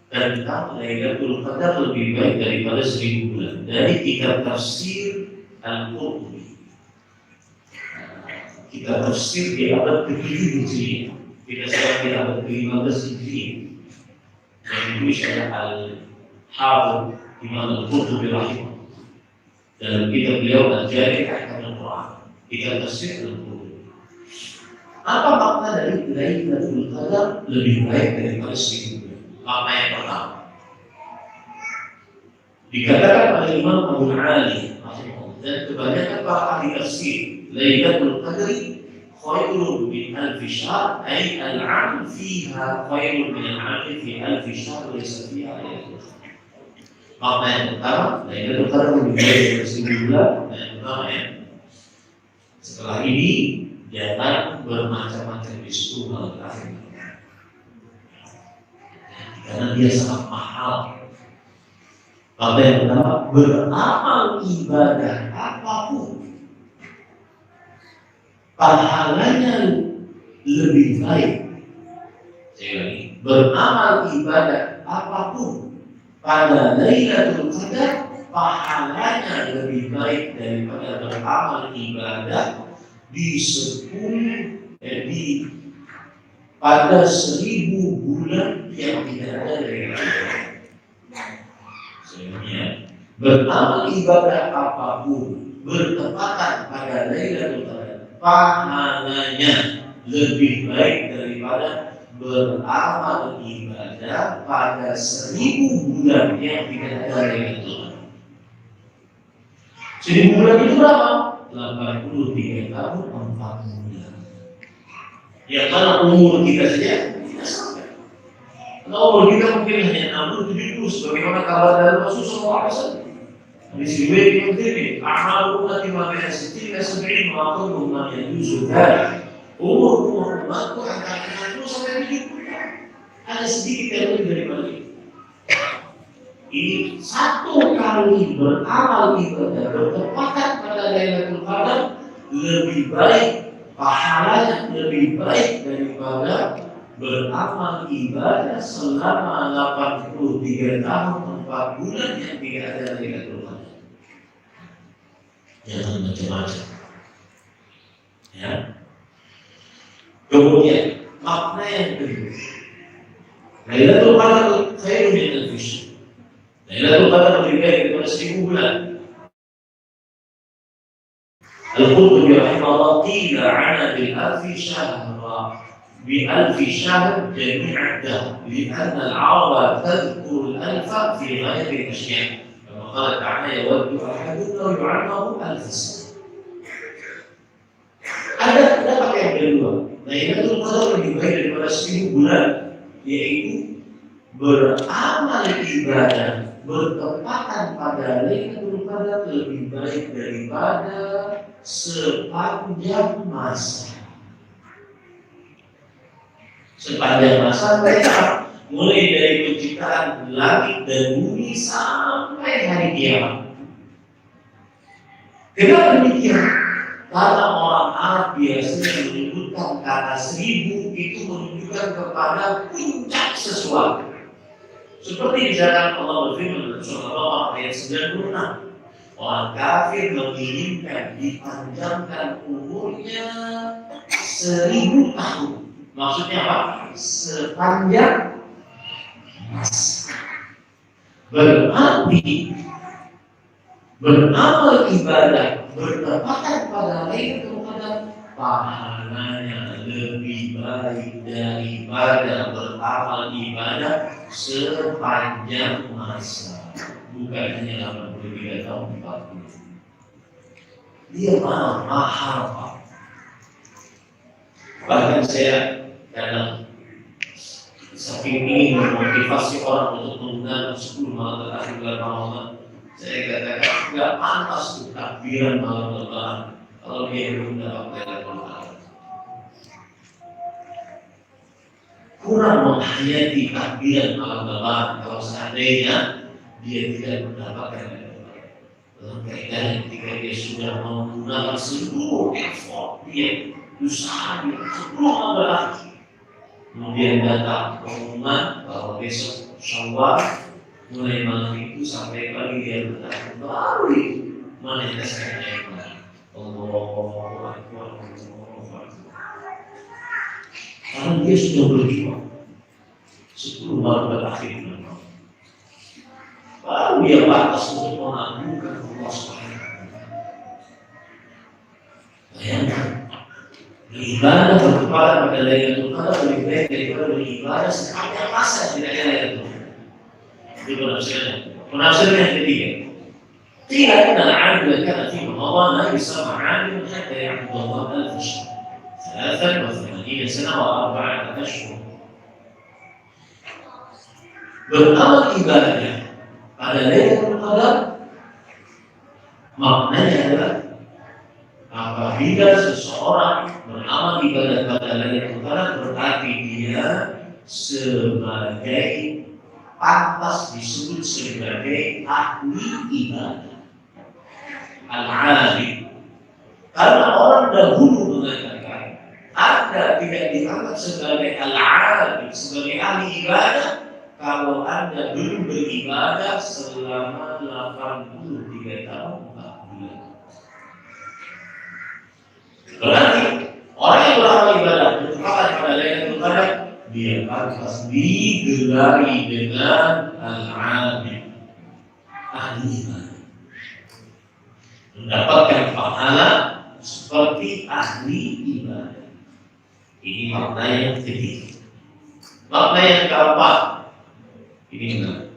tentang Lailatul Qadar lebih baik daripada 1000 bulan dari kitab tafsir Al-Qurtubi. Kitab tafsir di abad ke-7 Hijriah. Kita sekarang di abad ke-15 Hijriah. Yang ditulis oleh Al-Hafidz Imam Al-Qurtubi rahimahullah. Dalam kitab beliau Al-Jami' Ahkam Al-Quran, kitab tafsir Al-Qurtubi. Apa makna dari Lailatul Qadar lebih baik daripada 1000 bulan? Makna yang pertama, dikatakan oleh Imam Abu Ali dan kebanyakan para ahli tafsir, Lailatul Qadri khairun min alfi syahr, ay al-'amal fiha khairun min al-'amal fi alfi syahr laysa fiha Lailatul Qadr. Makna yang pertama, Lailatul Qadar lebih baik dari 1000 bulan. Yang pertama ya, setelah ini datang bermacam-macam di 10 malam terakhir, karena dia sangat mahal. Makna yang pertama, beramal ibadah apapun pahalanya lebih baik. Saya ulangi, beramal ibadah apapun pada Lailatul Qadar pahalanya lebih baik daripada beramal ibadah di pada 1000 bulan yang tidak ada Lailatul Qadar. Sebenarnya beramal ibadah apapun bertepatan pada Lailatul Qadar pahalanya lebih baik daripada beramal ibadah pada 1000 bulan yang tidak ada Lailatul Qadar. 1000 bulan itu berapa? 83 tahun 4 bulan. Ya karena umur kita saja tidak sampai. Karena umur kita mungkin hanya 60-70 sebagaimana kabar dari Rasulullah SAW. Di sini ini amal umat lima belas setiap sebelum waktu umat yang sudah umur umatku antara 60 sampai 70. Ada sedikit yang lebih daripada itu. Ini satu kali beramal ibadah bertepatan pada Lailatul Qadar lebih baik, pahalanya lebih baik daripada beramal ibadah selama 83 tahun 4 bulan yang tidak ada Lailatul Qadar. Jangan macam-macam. Ya. Kemudian makna yang kedua, Lailatul Qadar khairun min alfi syahr. Lailatul Qadar lebih baik daripada 1000 bulan. Al-Qurtubi rahimahullah qila 'ana bil alfi syahra bi alfi syahr jami'an dahr li'anna al-'araba tadhkuru al-alfa fi ghairi al-ashya'. Kama qala ta'ala yawaddu ahaduna yu'ammaru alf sana. Ada pendapat yang kedua, Lailatul Qadar lebih baik daripada 1000 bulan, yaitu beramal ibadah bertepatan pada Lailatul Qadar lebih baik daripada sepanjang masa. Sepanjang masa mereka mulai dari penciptaan langit dan bumi sampai hari kiamat. Kenapa demikian? Karena orang Arab biasanya menyebutkan kata 1000 itu menunjukkan kepada puncak sesuatu. Seperti misalkan Allah berfirman dalam surah Al-Baqarah ayat 96, orang kafir menginginkan dipanjangkan umurnya 1000 tahun. Maksudnya apa? Sepanjang masa. Berarti beramal ibadah bertepatan pada Lailatul Qadar pahalanya lebih baik daripada beramal ibadah sepanjang masa, bukan hanya 83 tahun 40. Dia mahal Pak. Bahkan saya kadang saking ingin memotivasi orang untuk menggunakan 10 malam terakhir bulan Ramadan, saya katakan nggak pantas tuh takbiran malam Lebaran kalau dia belum dapat Lailatul Qadar. Kurang menghayati takbiran malam Lebaran kalau seandainya dia tidak mendapatkan Lailatul Qadar. dalam kaitan ketika dia sudah menggunakan seluruh effort dia, usaha dia, seluruh berarti. Kemudian datang pengumuman bahwa besok Syawal mulai malam itu sampai pagi dia bertahan, baru meneteskan air mata. Allahu Akbar. Karena dia sudah berjuang 10 malam berakhir, baru dia batas untuk mengagungkan Allah Subhanahu wa Ta'ala. Bayangkan, beribadah berkepada pada Lailatul Qadar lebih baik daripada beribadah sepanjang masa tidak ada Lailatul Qadar. Itu penafsiran yang ketiga. Tidak ada al-'abdu kana fi Ramadan bersama 'abdu hatta ya'budu Allah al-fajr. 83 sana wa 4 ashhur. Beramal ibadah pada Lailatul Qadar maknanya adalah apabila seseorang beramal ibadah pada Lailatul Qadar berarti dia sebagai pantas disebut sebagai ahli ibadah, al-'abid. Karena orang dahulu mengatakan Anda tidak dianggap sebagai al-'abid, sebagai ahli ibadah kalau Anda belum beribadah selama 83 tahun 4 bulan. Berarti orang yang beramal ibadah bertepatan pada Lailatul Qadar dia pantas digelari dengan al-'abid, ahli ibadah, mendapatkan pahala seperti ahli ibadah. Ini makna yang ketiga. Makna yang keempat, ini benar,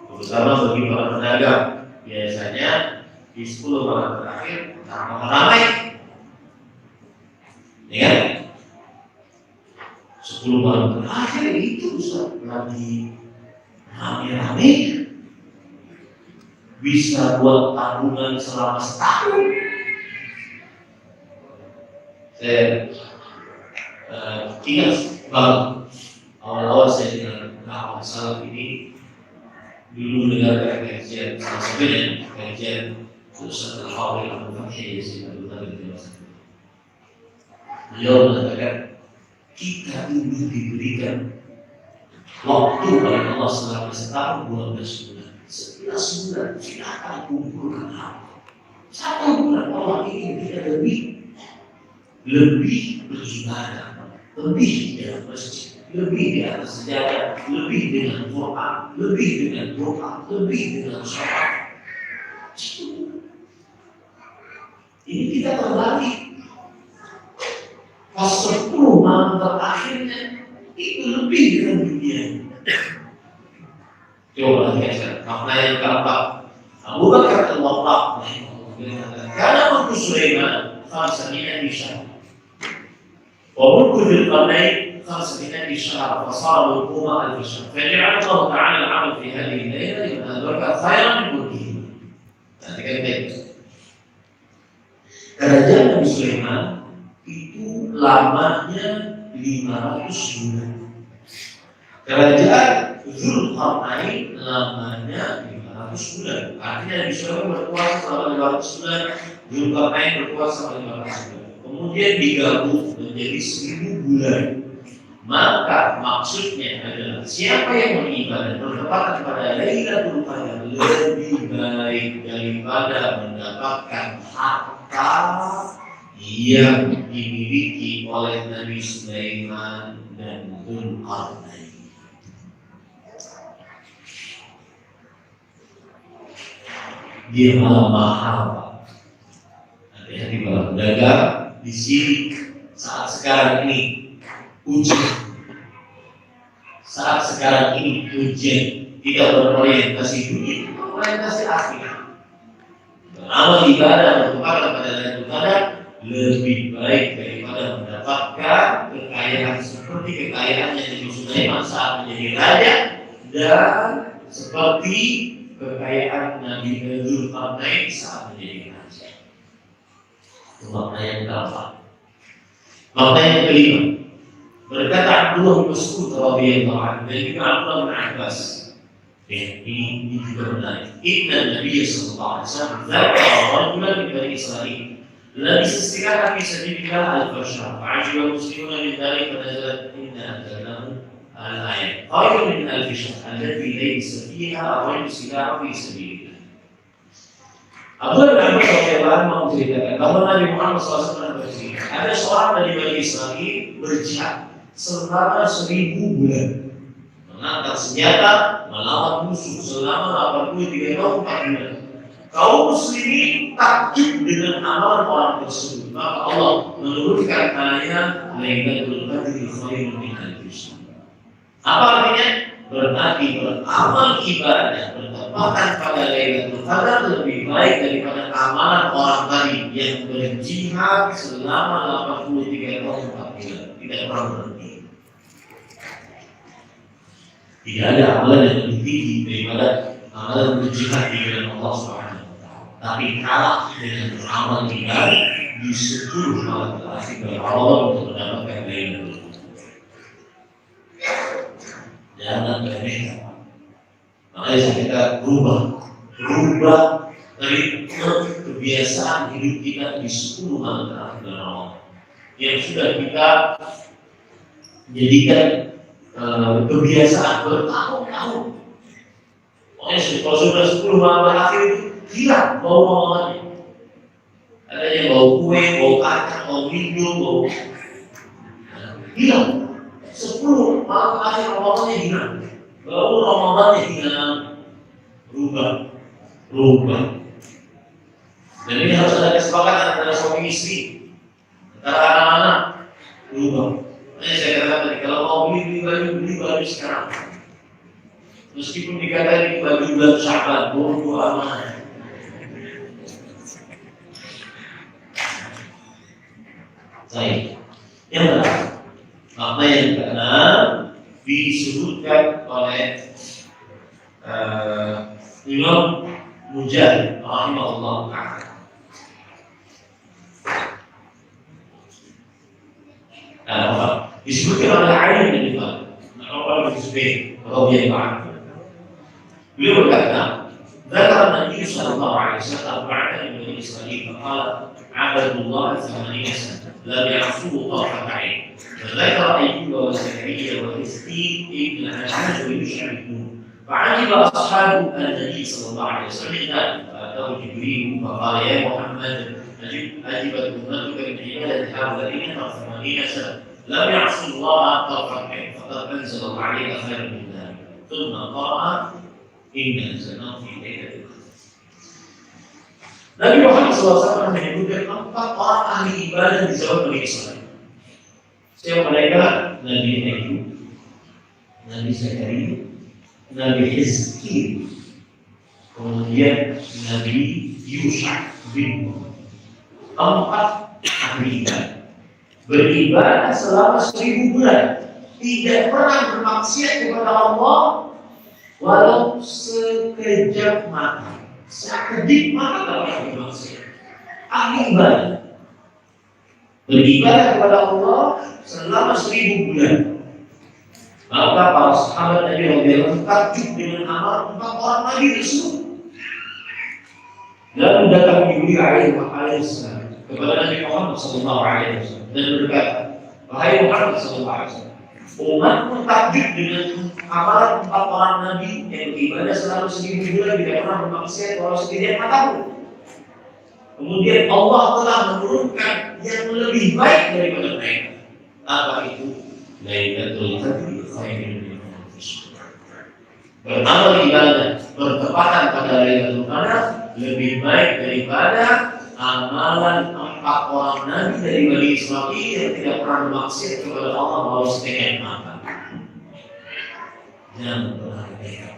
terutama bagi para pedagang, biasanya di 10 malam terakhir tambah ramai, ya. 10 malam terakhir itu lagi rame-rame, bisa buat tabungan selama setahun. Saya ingat banget awal-awal saya dengar dakwah salaf ini, dulu dengar kajian salah satunya kajian Ustaz Al-Hawri Al-Fatih Yasin Al-Fatih. Beliau mengatakan kita ini diberikan waktu oleh Allah selama setahun 12 bulan. 11 bulan silakan kumpulkan apa. 1 bulan Allah ingin kita lebih beribadah, lebih di dalam masjid, lebih di atas sejadah, lebih dengan Quran, lebih dengan doa, lebih dengan sholat. Ini kita terbalik. Pas 10 malam terakhirnya itu lebih dengan dunia. Coba lihat makna yang keempat. Abu Bakar Al-Waqaq karena Mulku Sulaiman 500 syahar. وملك ذي القرنين 500 شهر فصار ملكهما 1000 شهر فجعل الله تعالى العمل في هذه الليله لمن ادرك خيرا من ملكه. Nanti kan itu. Kerajaan Nabi Sulaiman itu lamanya 500 bulan. Kerajaan Dzulqarnain lamanya 500 bulan. Artinya Nabi Sulaiman berkuasa selama 500 bulan, Dzulqarnain berkuasa selama 500 bulan. Kemudian digabung menjadi 1000 bulan. Maka maksudnya adalah siapa yang beribadah bertepatan pada Lailatul Qadar lebih baik daripada mendapatkan harta yang dimiliki oleh Nabi Sulaiman dan Dzulqarnain. Dia malah mahal, Pak. Hati-hati para pedagang di sini saat sekarang ini ujian. Saat sekarang ini ujian, tidak berorientasi dunia, berorientasi akhirat. Beramal ibadah berkepada pada Lailatul Qadar lebih baik daripada mendapatkan kekayaan seperti kekayaannya Nabi Sulaiman saat menjadi raja dan seperti kekayaan Nabi Dzulqarnain saat menjadi raja. Itu makna yang keempat. Makna yang kelima, berkata Abdullah bin Mas'ud radhiyallahu anhu dan juga Abdullah bin Abbas Ini juga menarik. Inna Nabi sallallahu alaihi wasallam dzakara rajulan min Bani Israil الذي استستكان في سبيل الله الفرشا فعجب المسلمون من ذلك فنزلت إنا أنزلناه الآية خير من 1000 شهر التي ليس فيها رجل سلاح في سبيل الله. Abdullah bin Abbas radhiyallahu anhu menceritakan bahwa Nabi Muhammad SAW berkata, ada seorang dari Bani Israil berjihad selama 1000 bulan, mengangkat senjata melawan musuh selama 83 tahun 4 bulan. Kaum muslimin takjub dengan amalan orang tersebut, maka Allah menurunkan ayat Lailatul Qadri khairun min 1000 syahr. Apa artinya? Berarti beramal ibadah bertepatan pada Lailatul Qadar lebih baik daripada amalan orang tadi yang berjihad selama 83 tahun 4 bulan, tidak pernah berhenti. Tidak ada amalan yang lebih tinggi daripada amalan berjihad di jalan Allah SWT. Tapi kalah dengan beramal ibadah di 10 malam terakhir dari Allah untuk mendapatkan Lailatul Qadar. Jangan berhenti. Makanya kita berubah dari kebiasaan hidup kita di 10 malam terakhir dari Allah yang sudah kita jadikan kebiasaan bertahun-tahun. Pokoknya kalau sudah 10 malam terakhir itu hilang bau malamnya. Ada yang bau kue, bau kacang, bau minum, bau hilang. 10 malam terakhir Ramadannya hilang. Bau Ramadannya hilang. Berubah. Dan ini harus ada kesepakatan antara suami istri, antara anak-anak. Berubah. Makanya saya katakan tadi, kalau mau beli baju sekarang. Meskipun dikatakan baju bulan Sya'ban, bodoh amat. Baik. Yang terakhir, makna yang keenam disebutkan oleh Imam Mujahid rahimahullah ta'ala. Disebutkan oleh Ali bin Abi Thalib, Umar bin Zubair radhiyallahu anhu. Beliau berkata, "Dzakara Nabi sallallahu alaihi wasallam ba'da Bani Israil faqala 'abadullah 80 sana lam ya'suhu tarfat 'ain." فذكر أيوب وزكريا وحزقيل ابن الحجاج ويشركون فعجب أصحاب النبي صلى الله عليه وسلم فأتاه جبريل فقال يا محمد أجبت أمتك من عبادة هؤلاء 80 سنة لم يعصوا الله طرفا عين فقد أنزل الله عليك خيرا من ذلك ثم قرأ إن أنزلناه في ليلة القدر. Nabi Muhammad SAW menyebutkan 4 orang ahli ibadah di zaman Bani Israil. Siapa mereka? Nabi Ayub, Nabi Zakaria, Nabi Hizqil, kemudian Nabi Yusha bin Nun. 4 ahli ibadah beribadah selama 1000 bulan, tidak pernah bermaksiat kepada Allah walau sekejap mata, sekedip mata tak pernah bermaksiat. Ahli ibadah beribadah kepada Allah selama 1000 bulan. Maka para sahabat Nabi radhiyallahu anhu takjub dengan amal 4 orang Nabi tersebut. Lalu datang Jibril alaihi salam kepada Nabi Muhammad sallallahu alaihi wasallam dan berkata, "Wahai Muhammad sallallahu alaihi wasallam, umatmu takjub dengan amalan 4 orang Nabi yang beribadah selama 1000 bulan tidak pernah bermaksiat walau sekejap mata pun. Kemudian Allah telah menurunkan yang lebih baik daripada mereka. Apa itu? Lailatul Qadri khairun min 1000 syahr." Beramal ibadah bertepatan pada Lailatul Qadar lebih baik daripada amalan 4 orang Nabi dari Bani Israil yang tidak pernah bermaksiat kepada Allah walau setengah mata. Jangan pernah mereka.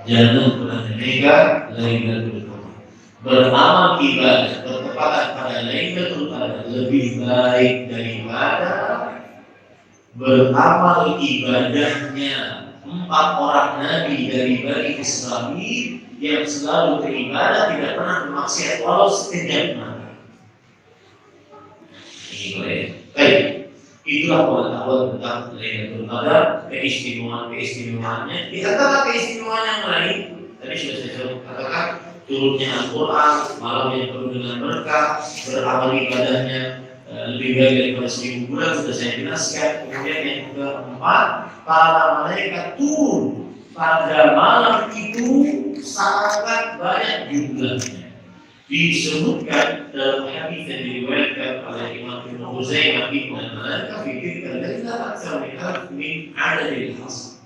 Jangan pernah mereka Lailatul Qadar. Beramal ibadah bertepatan pada Lailatul Qadar lebih baik daripada beramal ibadahnya 4 orang Nabi dari Bani Israil yang selalu beribadah tidak pernah bermaksiat walau sekejap mata. Ini boleh. Baik. Itulah pengetahuan tentang Lailatul Qadar, keistimewaan-keistimewaannya. Di antara keistimewaan yang lain, tadi sudah saya katakan, turunnya Al-Quran, malam yang penuh dengan berkah, beramal ibadahnya lebih baik daripada 1000 bulan, sudah saya jelaskan. Kemudian yang keempat, para malaikat turun pada malam itu sangat banyak jumlahnya. Disebutkan dalam hadis yang diriwayatkan oleh Imam Ibnu Huzaimah dan Malaika fikirkan dari aksar min adadil hasan.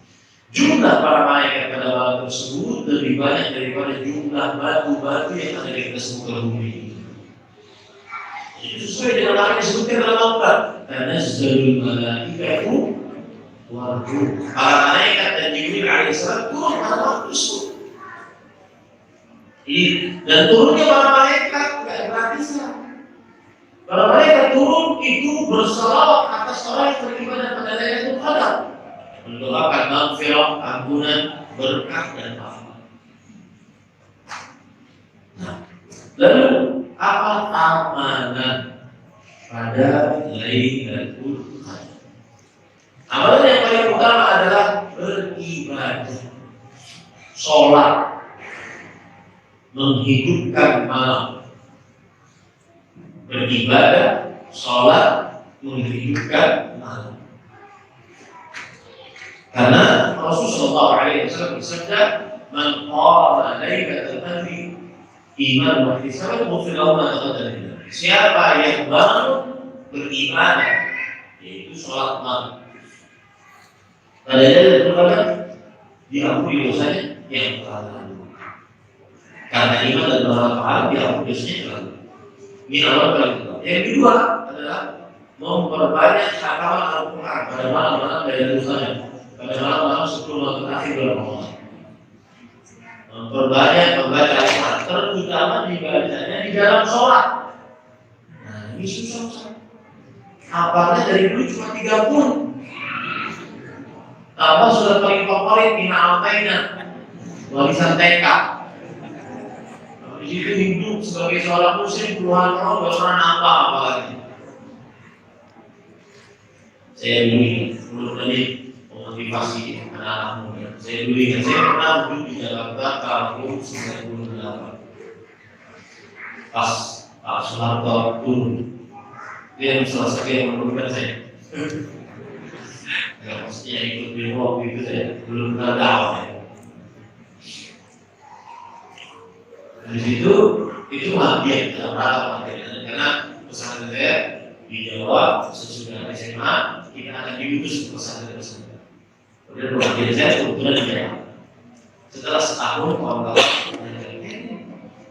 Jumlah para malaikat pada malam tersebut lebih banyak daripada jumlah batu-batu yang ada di atas muka bumi. Itu sesuai dengan apa yang disebutkan dalam Al-Quran. Tanazzalul malaikatu war-ruh. Para malaikat dan Jibril alaihissalam turun pada malam tersebut. Dan turunnya para malaikat tidak gratisan. Para malaikat turun itu berselawat atas orang yang beribadah pada Lailatul Qadar, mendoakan maghfirah, ampunan, berkah dan rahmat. Nah, lalu apa amalan pada Lailatul Qadar? Amalan yang paling utama adalah beribadah, sholat, menghidupkan malam. Beribadah, sholat, menghidupkan malam. Karena Rasulullah SAW bersabda, "Man qama lailatal qadri iman wa ihtisaban ghufira lahu ma taqaddama min dhanbihi." Siapa yang bangun beribadah, yaitu sholat malam, pada Lailatul Qadar diampuni dosanya yang telah lalu. Karena iman dan beramal pahala diampuni dosanya telah lalu. Ini awal paling utama. Yang kedua adalah memperbanyak hafalan Al-Quran pada malam-malam Lailatul Qadar, pada malam-malam 10 malam terakhir bulan Ramadan. Memperbanyak membaca Al-Quran, terutama dibacanya di dalam sholat. Nah, ini susah. Hafalnya dari dulu cuma 30. Apa sudah paling favorit Ina Al-Qaina, warisan TK. Di situ hidup sebagai seorang muslim puluhan tahun gak pernah apa lagi. Saya dulu ingat, menurut tadi memotivasi anak-anak muda. Saya dulu ingat, saya pernah duduk di Jakarta tahun 98. Pas Pak Soeharto turun, dia salah satu yang menurunkan saya. Ya, maksudnya ikut biro itu saya belum pernah dakwah. Di situ itu hadiah dalam rangka materi, karena pesantren saya di Jawa sesudah SMA kita akan diutus ke pesantren. Kemudian hadiah saya kebetulan di Jawa. Setelah setahun kawan-kawan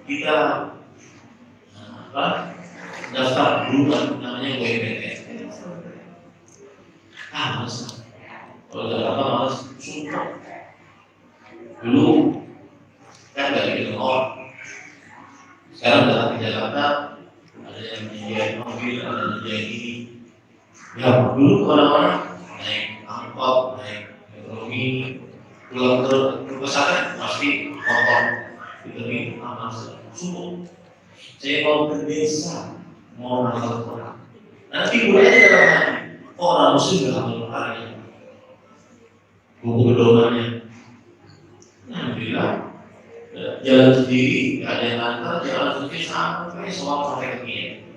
kita daftar dulu namanya WPT. Masa kalau Jakarta malas sumpah. Dulu kan gak gitu orang. Sekarang datang di Jakarta ada yang menyediakan mobil, ada yang menyediakan ini. Ya dulu kemana-mana naik angkot, naik ekonomi, pulang ke pesantren pasti kotor. Itu nih masa sumpah. Saya mau ke desa, mau nakal orang. Nanti mulai dalam hati. Orang muslim gak hafal Quran, buku pedomannya. Alhamdulillah, jalan sendiri, gak ada yang antar, jalan sendiri sampai sampai ke Kiev.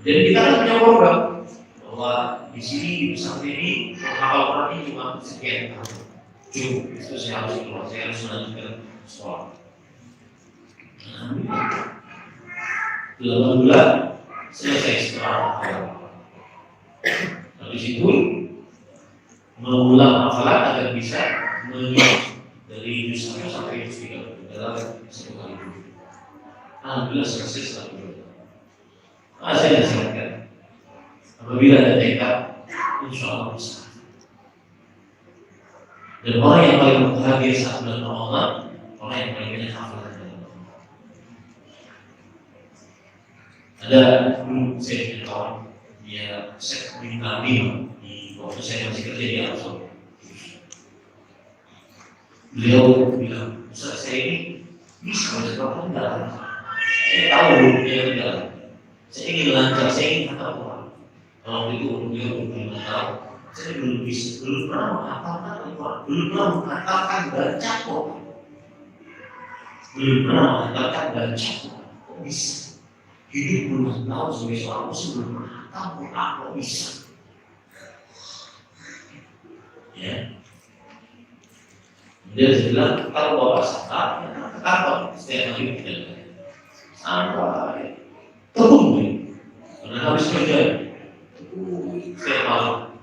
Dan kita kan punya program bahwa di sini di pesantren ini menghafal Quran ini cuma sekian tahun. Cukup, itu saya harus keluar, saya harus melanjutkan sekolah. Alhamdulillah, 8 bulan selesai sekolah. Di situ mengulang hafalan agar bisa menyusun dari juz 1 sampai juz 3 dalam satu kali. Alhamdulillah selesai 1 bulan. Saya nasihatkan apabila ada tekad, insya Allah bisa. Dan orang yang paling berbahagia saat bulan Ramadan, orang yang paling banyak hafalan. Ada guru saya punya kawan, dia set bintang 5 di waktu saya masih kerja di Arab. Beliau bilang, Ustaz saya ini bisa baca enggak? Saya tahu dia enggak. Saya ingin lancar, saya ingin kata Quran. Kalau itu beliau belum tahu, saya belum pernah mengatakan Al-Quran, belum pernah mengatakan baca kok, belum pernah mengatakan baca kok bisa. Hidup belum tahu sebagai seorang muslim belum pernah tahu kok bisa. Ya, dia bilang kalau bapak sabar, kenapa setiap hari kita sampai terbunuh, karena habis kerja. Setiap malam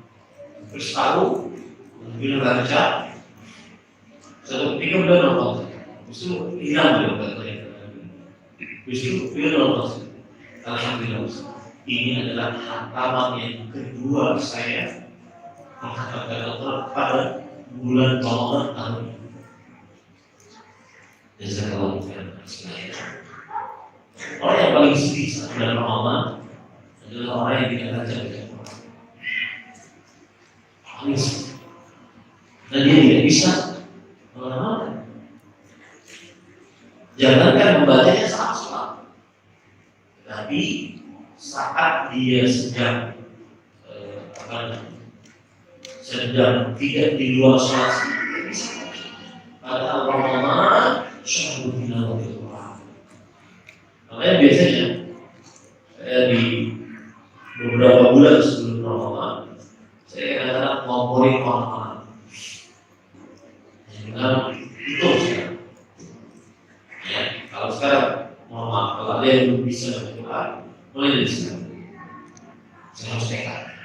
terus tahu bila lancar satu ketika udah nonton justru hilang dia katanya justru dia nonton. Alhamdulillah ini adalah hantaman yang kedua saya mengatakan Allah pada bulan Ramadan tahun ini. Jazakallahu khairan. Orang yang paling sedih saat bulan Ramadan adalah orang yang tidak baca dan dia tidak bisa mengamalkan. Jangankan membacanya salah, tapi saat dia sedang tidak di luar sholat, dia bisa. Pada Ramadan syahrul tilawah Al-Quran. Makanya biasanya di beberapa bulan sebelum Ramadan saya kadang-kadang ngomporin orang-orang itu sekarang. Ya, kalau sekarang mohon maaf kalau ada yang belum bisa berdoa, mulai dari sekarang. Saya harus tekad.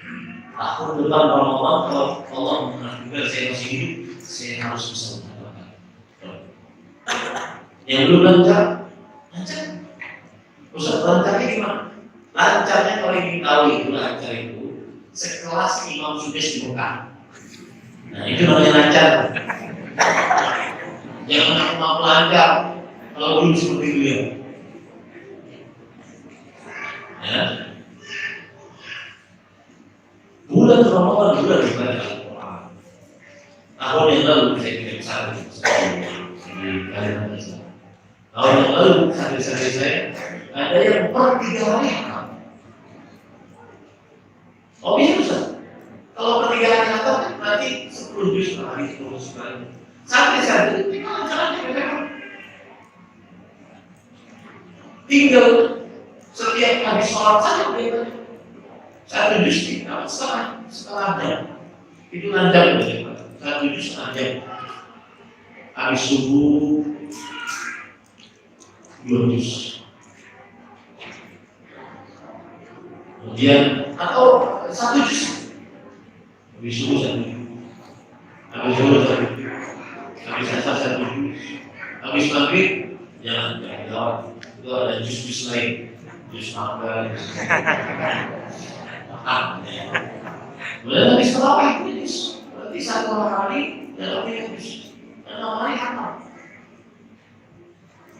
Tahun depan Ramadan kalau Allah menakdirkan saya masih hidup, saya harus bisa mendoakan. Yang belum lancar. Ustaz, lancarnya gimana? Lancarnya kalau ingin tahu itu lancar itu sekelas Imam Sudais di Mekah. Nah itu namanya lancar. Jangan aku mau lancar kalau belum seperti beliau. Ya. Bulan Ramadan bulan dibaca Al-Quran. Tahun yang lalu saya tidak besar di Kalimantan Islam. Tahun yang lalu santri-santri saya ada yang per 3 hari. Oh bisa. Kalau per 3 hari atau nanti 10 juz per hari, 10 juz per hari. Santri-santri tinggal jalan tinggal setiap habis sholat saja dia baca 1 juz tinggal setengah jam. Itu lancar baca. 1 juz setengah jam. Habis subuh 2 juz. Kemudian atau 1 juz. Habis subuh 1 juz. Habis zuhur 1 juz. Habis asar 1 juz. Habis maghrib jangan lewat. Itu ada juz-juz lain. Juz makan. Kemudian habis terawih juz. Berarti 1 hari dalam 3 juz. Dan namanya apa?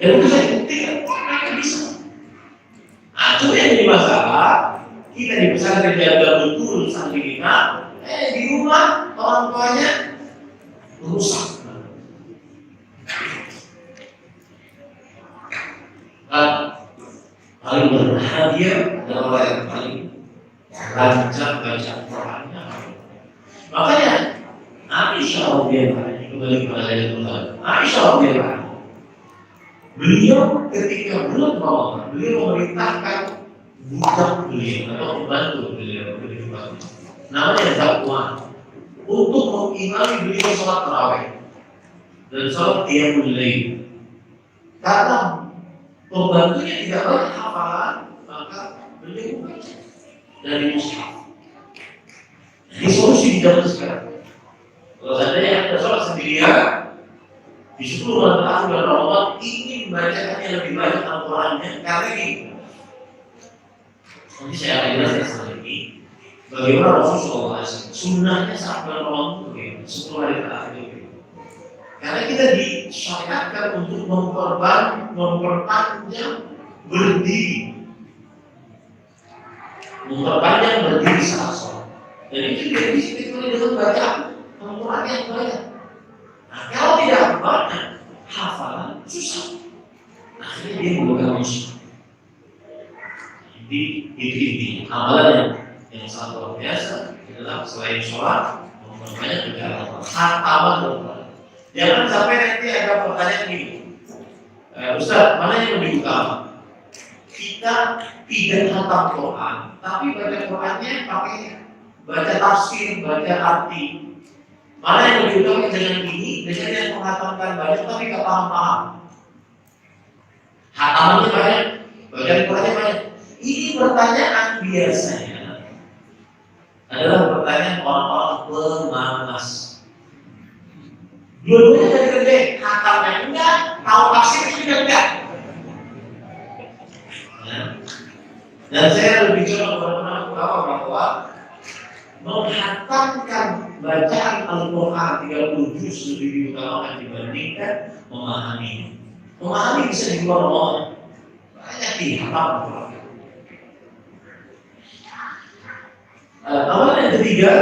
Dan itu saya buktikan, mereka bisa. Nah, cuma yang jadi masalah, kita di pesantren jaga betul santri kita, di rumah orang tuanya rusak. Paling berbahagia adalah orang yang paling lancar baca Qurannya. Makanya Aisyah radhiyallahu anha kembali kepada Aisyah radhiyallahu anha. Beliau ketika bulan Ramadan, beliau memerintahkan budak beliau atau pembantu beliau, namanya Zakwan, untuk mengimami beliau sholat tarawih dan sholat qiyamul lail. Karena pembantunya tidak banyak hafalan, maka beliau membaca dari mushaf. Ini solusi di zaman sekarang. Kalau seandainya ada sholat sendirian di 10 bulan terakhir bulan Ramadan ingin bacaannya lebih banyak Al-Qurannya karena ini. Nanti saya akan jelaskan setelah ini bagaimana Rasulullah SAW sunnahnya saat bulan Ramadan itu bagaimana 10 hari terakhir itu. Karena kita disyariatkan untuk memperpanjang berdiri, saat sholat. Dan itu tidak bisa kecuali dengan baca Al-Quran yang banyak. Nah, kalau tidak banyak hafalan susah. Akhirnya dia memegang musuh. Jadi itu intinya amalannya. yang sangat luar biasa adalah selain sholat, memperbanyak bicara Allah. Hataman Al-Quran. Jangan sampai nanti ada pertanyaan gini, Ustaz, mana yang lebih utama? Kita tidak hatam Quran, tapi baca Qurannya pakai baca tafsir, baca arti. Mana yang lebih utama dengan ini, dengan yang menghatamkan banyak tapi nggak paham-paham. Hatamannya banyak, bacaan Qurannya banyak. Ini pertanyaan biasanya adalah pertanyaan orang-orang pemalas. Dua-duanya dari gede, hatamnya enggak, tahu tafsirnya juga enggak. Dan saya lebih coba kepada bahwa menghatamkan bacaan Al-Quran 30 juz lebih diutamakan dibandingkan memahami. Memahami bisa di luar Ramadan, banyak dihatam Al-Quran. Amalan yang ketiga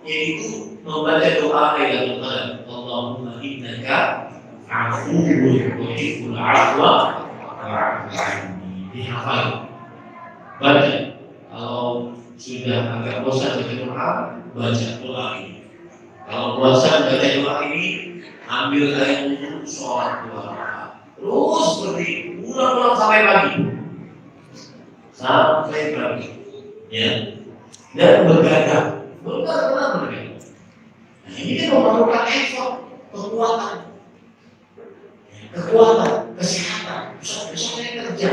yaitu membaca doa Lailatul Qadar. Allahumma innaka afuwwun tuhibbul afwa fa'fu anni. Dihafal. Baca. Kalau sudah agak bosan baca doa, baca doa ini. Kalau bosan baca doa ini, ambil air wudhu, sholat doa. Terus seperti ulang-ulang sampai pagi. Sampai pagi. Ya. Dan bergadang. Bergadang. Nah, ini kan memerlukan effort, kekuatan, kesehatan. Besok saya kerja.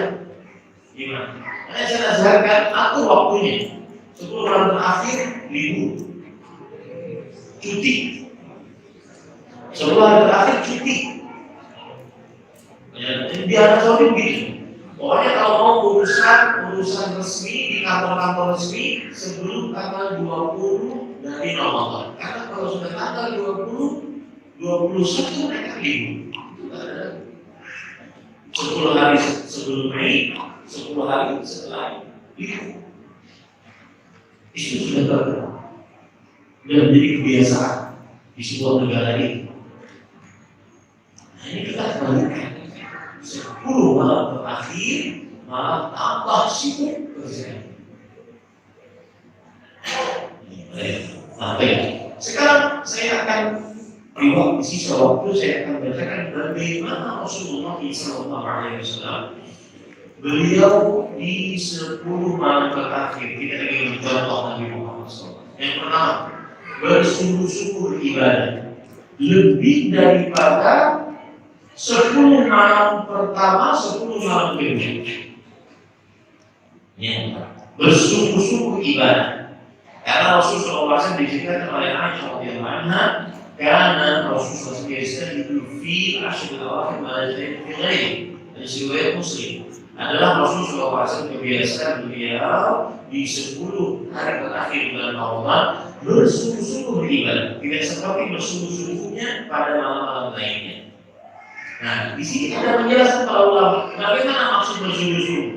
Gimana? Saya nasihatkan atur waktunya. 10 bulan terakhir libur, cuti. 10 hari terakhir cuti. Di Arab Saudi begitu. Pokoknya kalau mau urusan resmi di kantor-kantor resmi sebelum tanggal 20 dari Ramadan. Karena kalau sudah tanggal 21 mereka libur. 10 hari sebelum Mei, 10 hari setelah libur. Itu sudah terkenal dan menjadi kebiasaan di sebuah negara ini. Nah, ini kita kembalikan 10 malam terakhir malah tambah sibuk kerjanya. Sekarang saya akan di sisa waktu saya akan bacakan bagaimana Rasulullah SAW beliau di 10 malam terakhir. Kita ingin mencontoh Nabi Muhammad SAW. Yang pertama, bersungguh-sungguh beribadah lebih daripada 10 malam pertama, 10 malam kedua. Ya, bersungguh-sungguh ibadah. Karena Rasulullah SAW diceritakan oleh Aisyah radhiyallahu anha, karena Rasulullah SAW itu fi ashrul awakhir malaikah fi ghairi. Riwayat Muslim adalah Rasulullah SAW kebiasaan beliau di 10 hari terakhir bulan Ramadan bersungguh-sungguh beribadah, tidak seperti bersungguh-sungguhnya pada malam-malam lainnya. Nah, di sini ada penjelasan para ulama bagaimana maksud bersungguh-sungguh.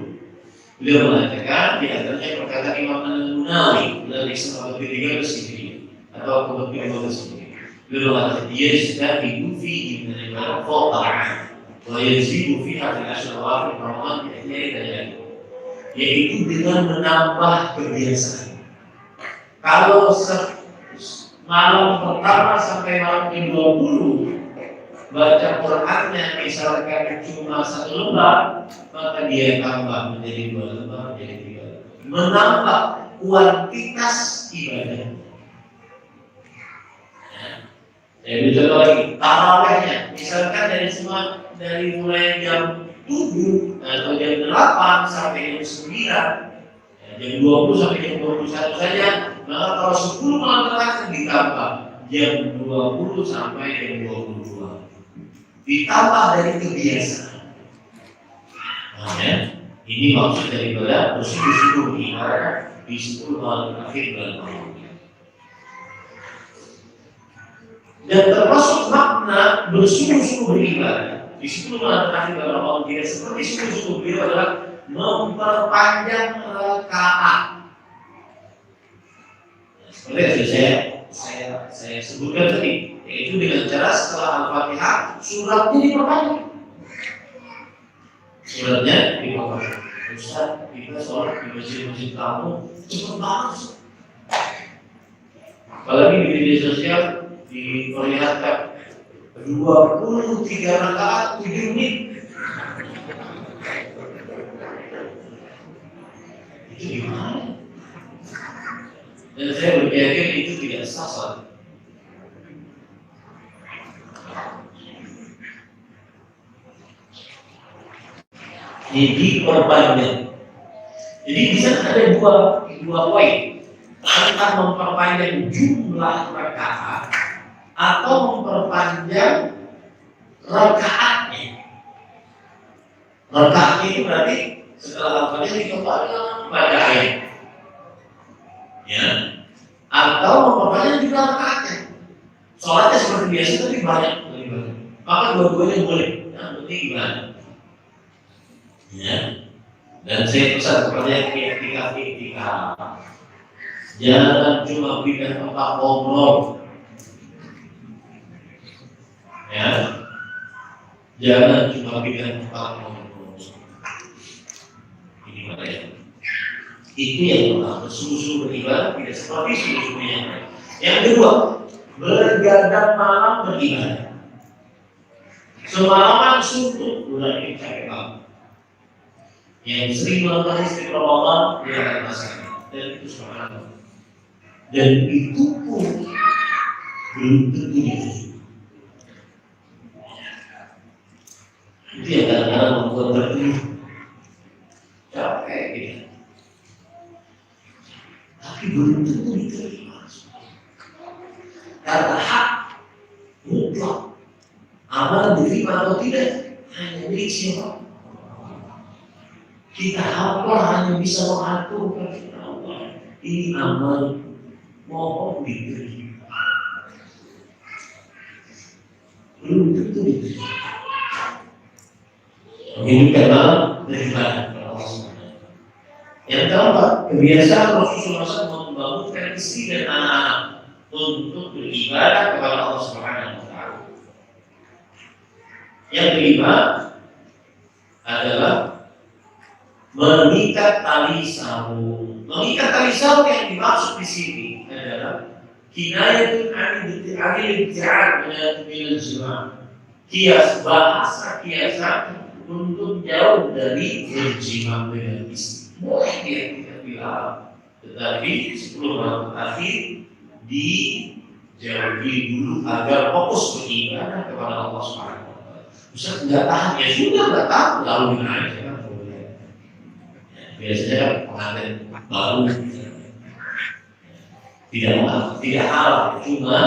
Beliau mengatakan di antaranya perkataan Imam An-Nawawi dari sahabat ketiga bersih atau sahabat kedua bersih. Beliau mengatakan dia sedang hidupi di negara Qata'ah. Wajibu fiha fil ashr awakhir Ramadan yaitu dengan menambah kebiasaan. Kalau malam pertama sampai malam ke-20 baca Qurannya misalkan cuma 1 lembar, maka dia tambah menjadi 2 lembar, menjadi 3 lembar. Menambah kuantitas ibadah. Saya bicara lagi, tarawihnya misalkan dari mulai jam 7 atau jam 8 sampai jam 9, jam 20 sampai jam 21 saja, maka kalau 10 malam terakhir ditambah jam 20 sampai jam 22, ditambah dari kebiasaan. Nah, ya, ini maksud daripada bersungguh-sungguh beribadah di 10 malam terakhir bulan Ramadan. Dan termasuk makna bersungguh-sungguh beribadah di 10 malam terakhir dalam Ramadan tidak seperti sungguh-sungguh beliau adalah memperpanjang rakaat. Seperti yang saya sebutkan tadi, yaitu dengan cara setelah Al-Fatihah suratnya diperpanjang. Suratnya diperpanjang. Ustaz, kita sholat di masjid-masjid kamu cepat banget. Apalagi di media sosial diperlihatkan 23 rakaat 7 menit. Itu gimana? Dan saya berpikir itu tidak sah. Jadi perpanjang. Jadi bisa ada dua poin, antara memperpanjang jumlah rakaat atau memperpanjang rakaatnya. Rakaatnya itu berarti setelah al-fatihah dikembalikan baca ayat, ya, atau memperpanjang jumlah rakaatnya. Sholatnya seperti biasa tapi banyak, maka dua-duanya boleh. Yang penting gimana? Ya. Dan saya pesan kepada ketika jangan cuma berikan tempat ngobrol, ya, jangan cuma berikan tempat ngobrol. Ini mana ya? Itu yang pertama, bersungguh-sungguh beribadah tidak seperti sungguh-sungguh yang lain. Yang kedua, bergadang malam beribadah. Semalaman suntuk, bulan ini capek banget. Yang sering melakukan istiqomah Ramadan dia akan rasakan, dan itu subhanallah. Dan itu pun belum tentu diterima. Itu yang kadang-kadang membuat tertegun, capek gitu. Tapi belum tentu diterima. Karena hak mutlak, amal diterima atau tidak hanya milik siapa. Kita hafal hanya bisa mengaturkan Allah. Ini amal mohon diterima. Belum tentu diterima. Menghidupkan malam beribadah kepada Allah SWT. Yang keempat, kebiasaan Rasulullah SAW membangunkan istri dan anak-anak untuk beribadah kepada Allah SWT. Yang kelima adalah mengikat tali sabun. Mengikat tali sabun yang dimaksud di sini adalah kinayatun anil ibti'ad min al-jima'. Kias, bahasa kiasan untuk jauh dari berjima dengan istri. Boleh dia tidak bilang, tetapi 10 malam terakhir dijauhi dulu agar fokus beribadah kepada Allah SWT. Ustaz nggak tahan, ya sudah nggak tahan, lalu gimana aja kan? Biasanya kan pengantin baru tidak halal, cuma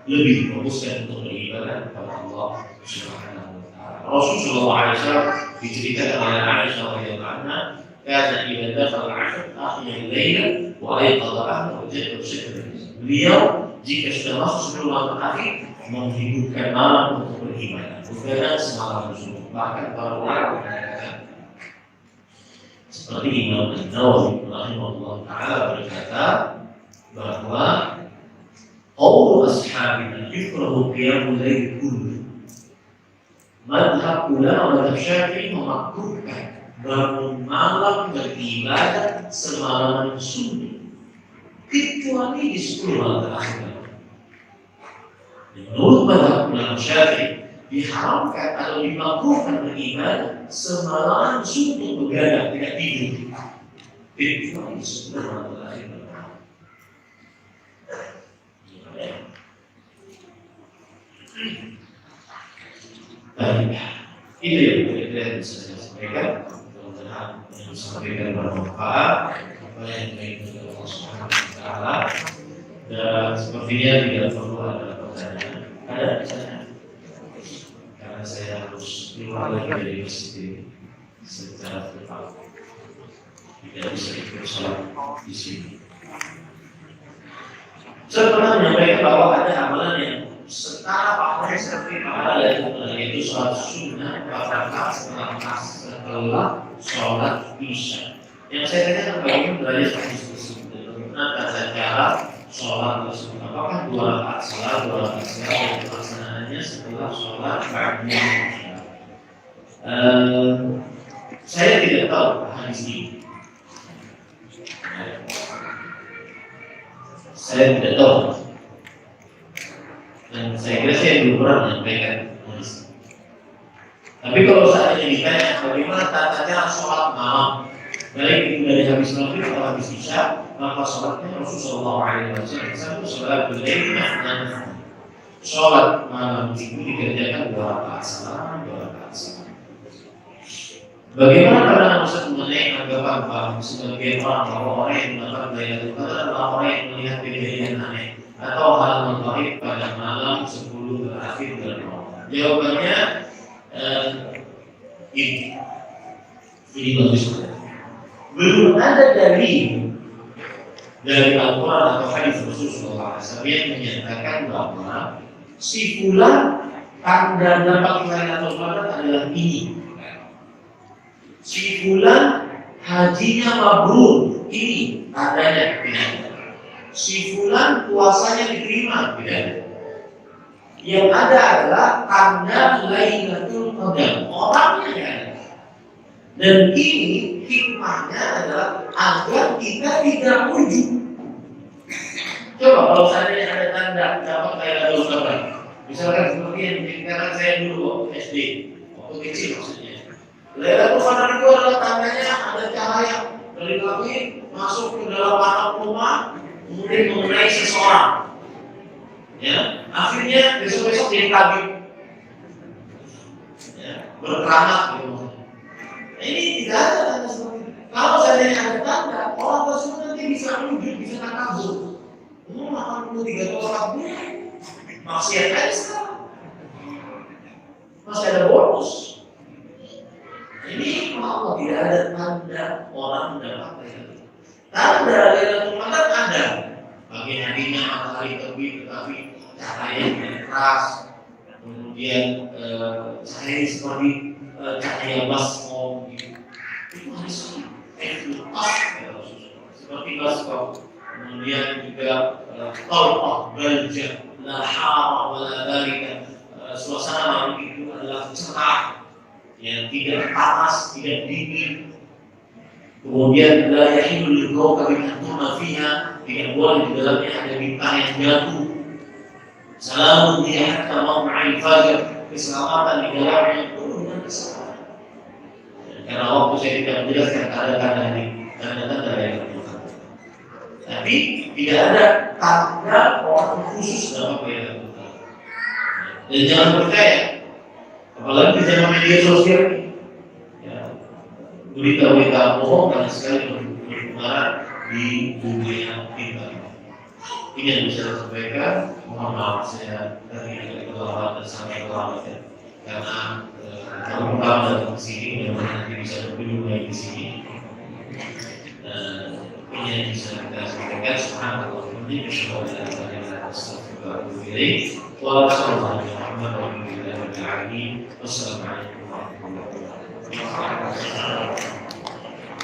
lebih fokuskan untuk beribadah kepada Allah Subhanahu wa taala. Rasulullah SAW diceritakan oleh Aisyah radhiyallahu anha, "Kana idza dakhala al-'ashr akhir al-lail wa ayqadha ahlahu wajada syukran." Beliau jika sudah masuk 10 malam akhir menghidupkan malam untuk beribadah, bukan semalam suntuk. Bahkan para ulama mengatakan seperti Imam An-Nawawi rahimahullah taala berkata bahwa qaulu ashabina yukrahu qiyamul lail kullu. Madhab ulama madhab Syafi'i memakruhkan bangun malam beribadah semalaman suntuk kecuali di 10 malam terakhir. Menurut madhab ulama Syafi'i diharamkan atau dimakruhkan beribadah semalaman suntuk begadang tidak tidur. Kecuali di 10 malam terakhir. Baik, itu yang bisa saya sampaikan. Mudah-mudahan yang disampaikan bermanfaat. Apa yang baik dari Allah Subhanahu wa taala. Dan sepertinya tidak perlu ada pertanyaan. Ada pertanyaan? Karena saya harus keluar lagi dari masjid secara tetap. Tidak bisa ikut sholat di sini. Saya pernah menyampaikan bahwa ada amalan yang setara pahalanya seperti pahala yaitu sholat sunnah rakaat setelah sholat isya. Yang saya tanyakan bagaimana belajar hadis tersebut, bagaimana tata cara sholat tersebut, apakah 2 rakaat salat, 2 rakaat salat, dan pelaksanaannya setelah sholat ba'da isya. Saya tidak tahu hadis ini. Saya tidak tahu. Dan saya kira saya belum pernah menyampaikan hadis. Tapi kalau seandainya ditanya bagaimana tata cara sholat malam, baik itu dari habis maghrib atau habis isya, maka sholatnya Rasulullah SAW satu sholat berlain dan sholat malam itu dikerjakan 2 rakaat salam, 2 rakaat salam. Bagaimana pandangan Ustaz mengenai anggapan sebagian orang bahwa orang yang melakukan Lailatul Qadar adalah orang yang melihat kejadian aneh atau hal gaib pada malam 10 terakhir bulan Ramadan? Jawabannya ini bagus. Belum ada dalil dari Al-Quran atau hadis Rasulullah SAW yang menyatakan bahwa si fulan tanda dapat Lailatul Qadar adalah ini. Si fulan hajinya mabrur, ini tandanya, tidak ada. Si fulan puasanya diterima, tidak ada. Yang ada adalah tanda Lailatul Qadar, orangnya tidak ada. Dan ini hikmahnya adalah agar kita tidak rujuk. Coba kalau seandainya ada tanda dapat Lailatul Qadar, misalkan seperti yang dikatakan saya dulu waktu SD, waktu kecil maksudnya. Lailatul Qadar itu adalah tandanya ada cahaya dari langit masuk ke dalam atap rumah, kemudian mengenai seseorang. Ya, akhirnya besok-besok jadi tabib. Ya, berkeramat gitu. Ini tidak ada tanda seperti itu. Kalau seandainya ada tanda, orang tersebut nanti bisa wujud, bisa takabur. Makan 3 orang maksiat aja sekarang. Masih ada bonus. Ini Allah tidak ada tanda orang mendapat Lailatul Qadar. Tanda Lailatul Qadar ada. Pagi harinya matahari terbit tetapi cahayanya keras. Kemudian cahaya seperti cahaya baskom gitu. Itu harus seperti baskom. Kemudian juga talqah balja la hara wala barika. Suasana malam itu adalah cerah, yang tidak panas, tidak dingin. Kemudian la yahillu lil kawkabi an fiha, tidak boleh di dalamnya ada bintang yang jatuh. Salamun hiya hatta matla'il fajr, keselamatan di dalamnya penuh dengan keselamatan. Karena waktu saya tidak menjelaskan tanda-tanda ini, tanda-tanda yang terbuka. Tapi tidak ada tanda orang khusus dalam Lailatul Qadar. Dan jangan percaya, apalagi di zaman media sosial ini, ya, berita-berita bohong banyak sekali berkembang di dunia internet. Ini yang bisa saya sampaikan. Mohon maaf saya dari kelewatan dan sangat kelewatan karena kalau pertama datang ke sini, mudah-mudahan nanti bisa berkunjung lagi di sini. Ini yang bisa kita sampaikan. Subhanallah, wassalamualaikum warahmatullahi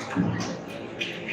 wabarakatuh.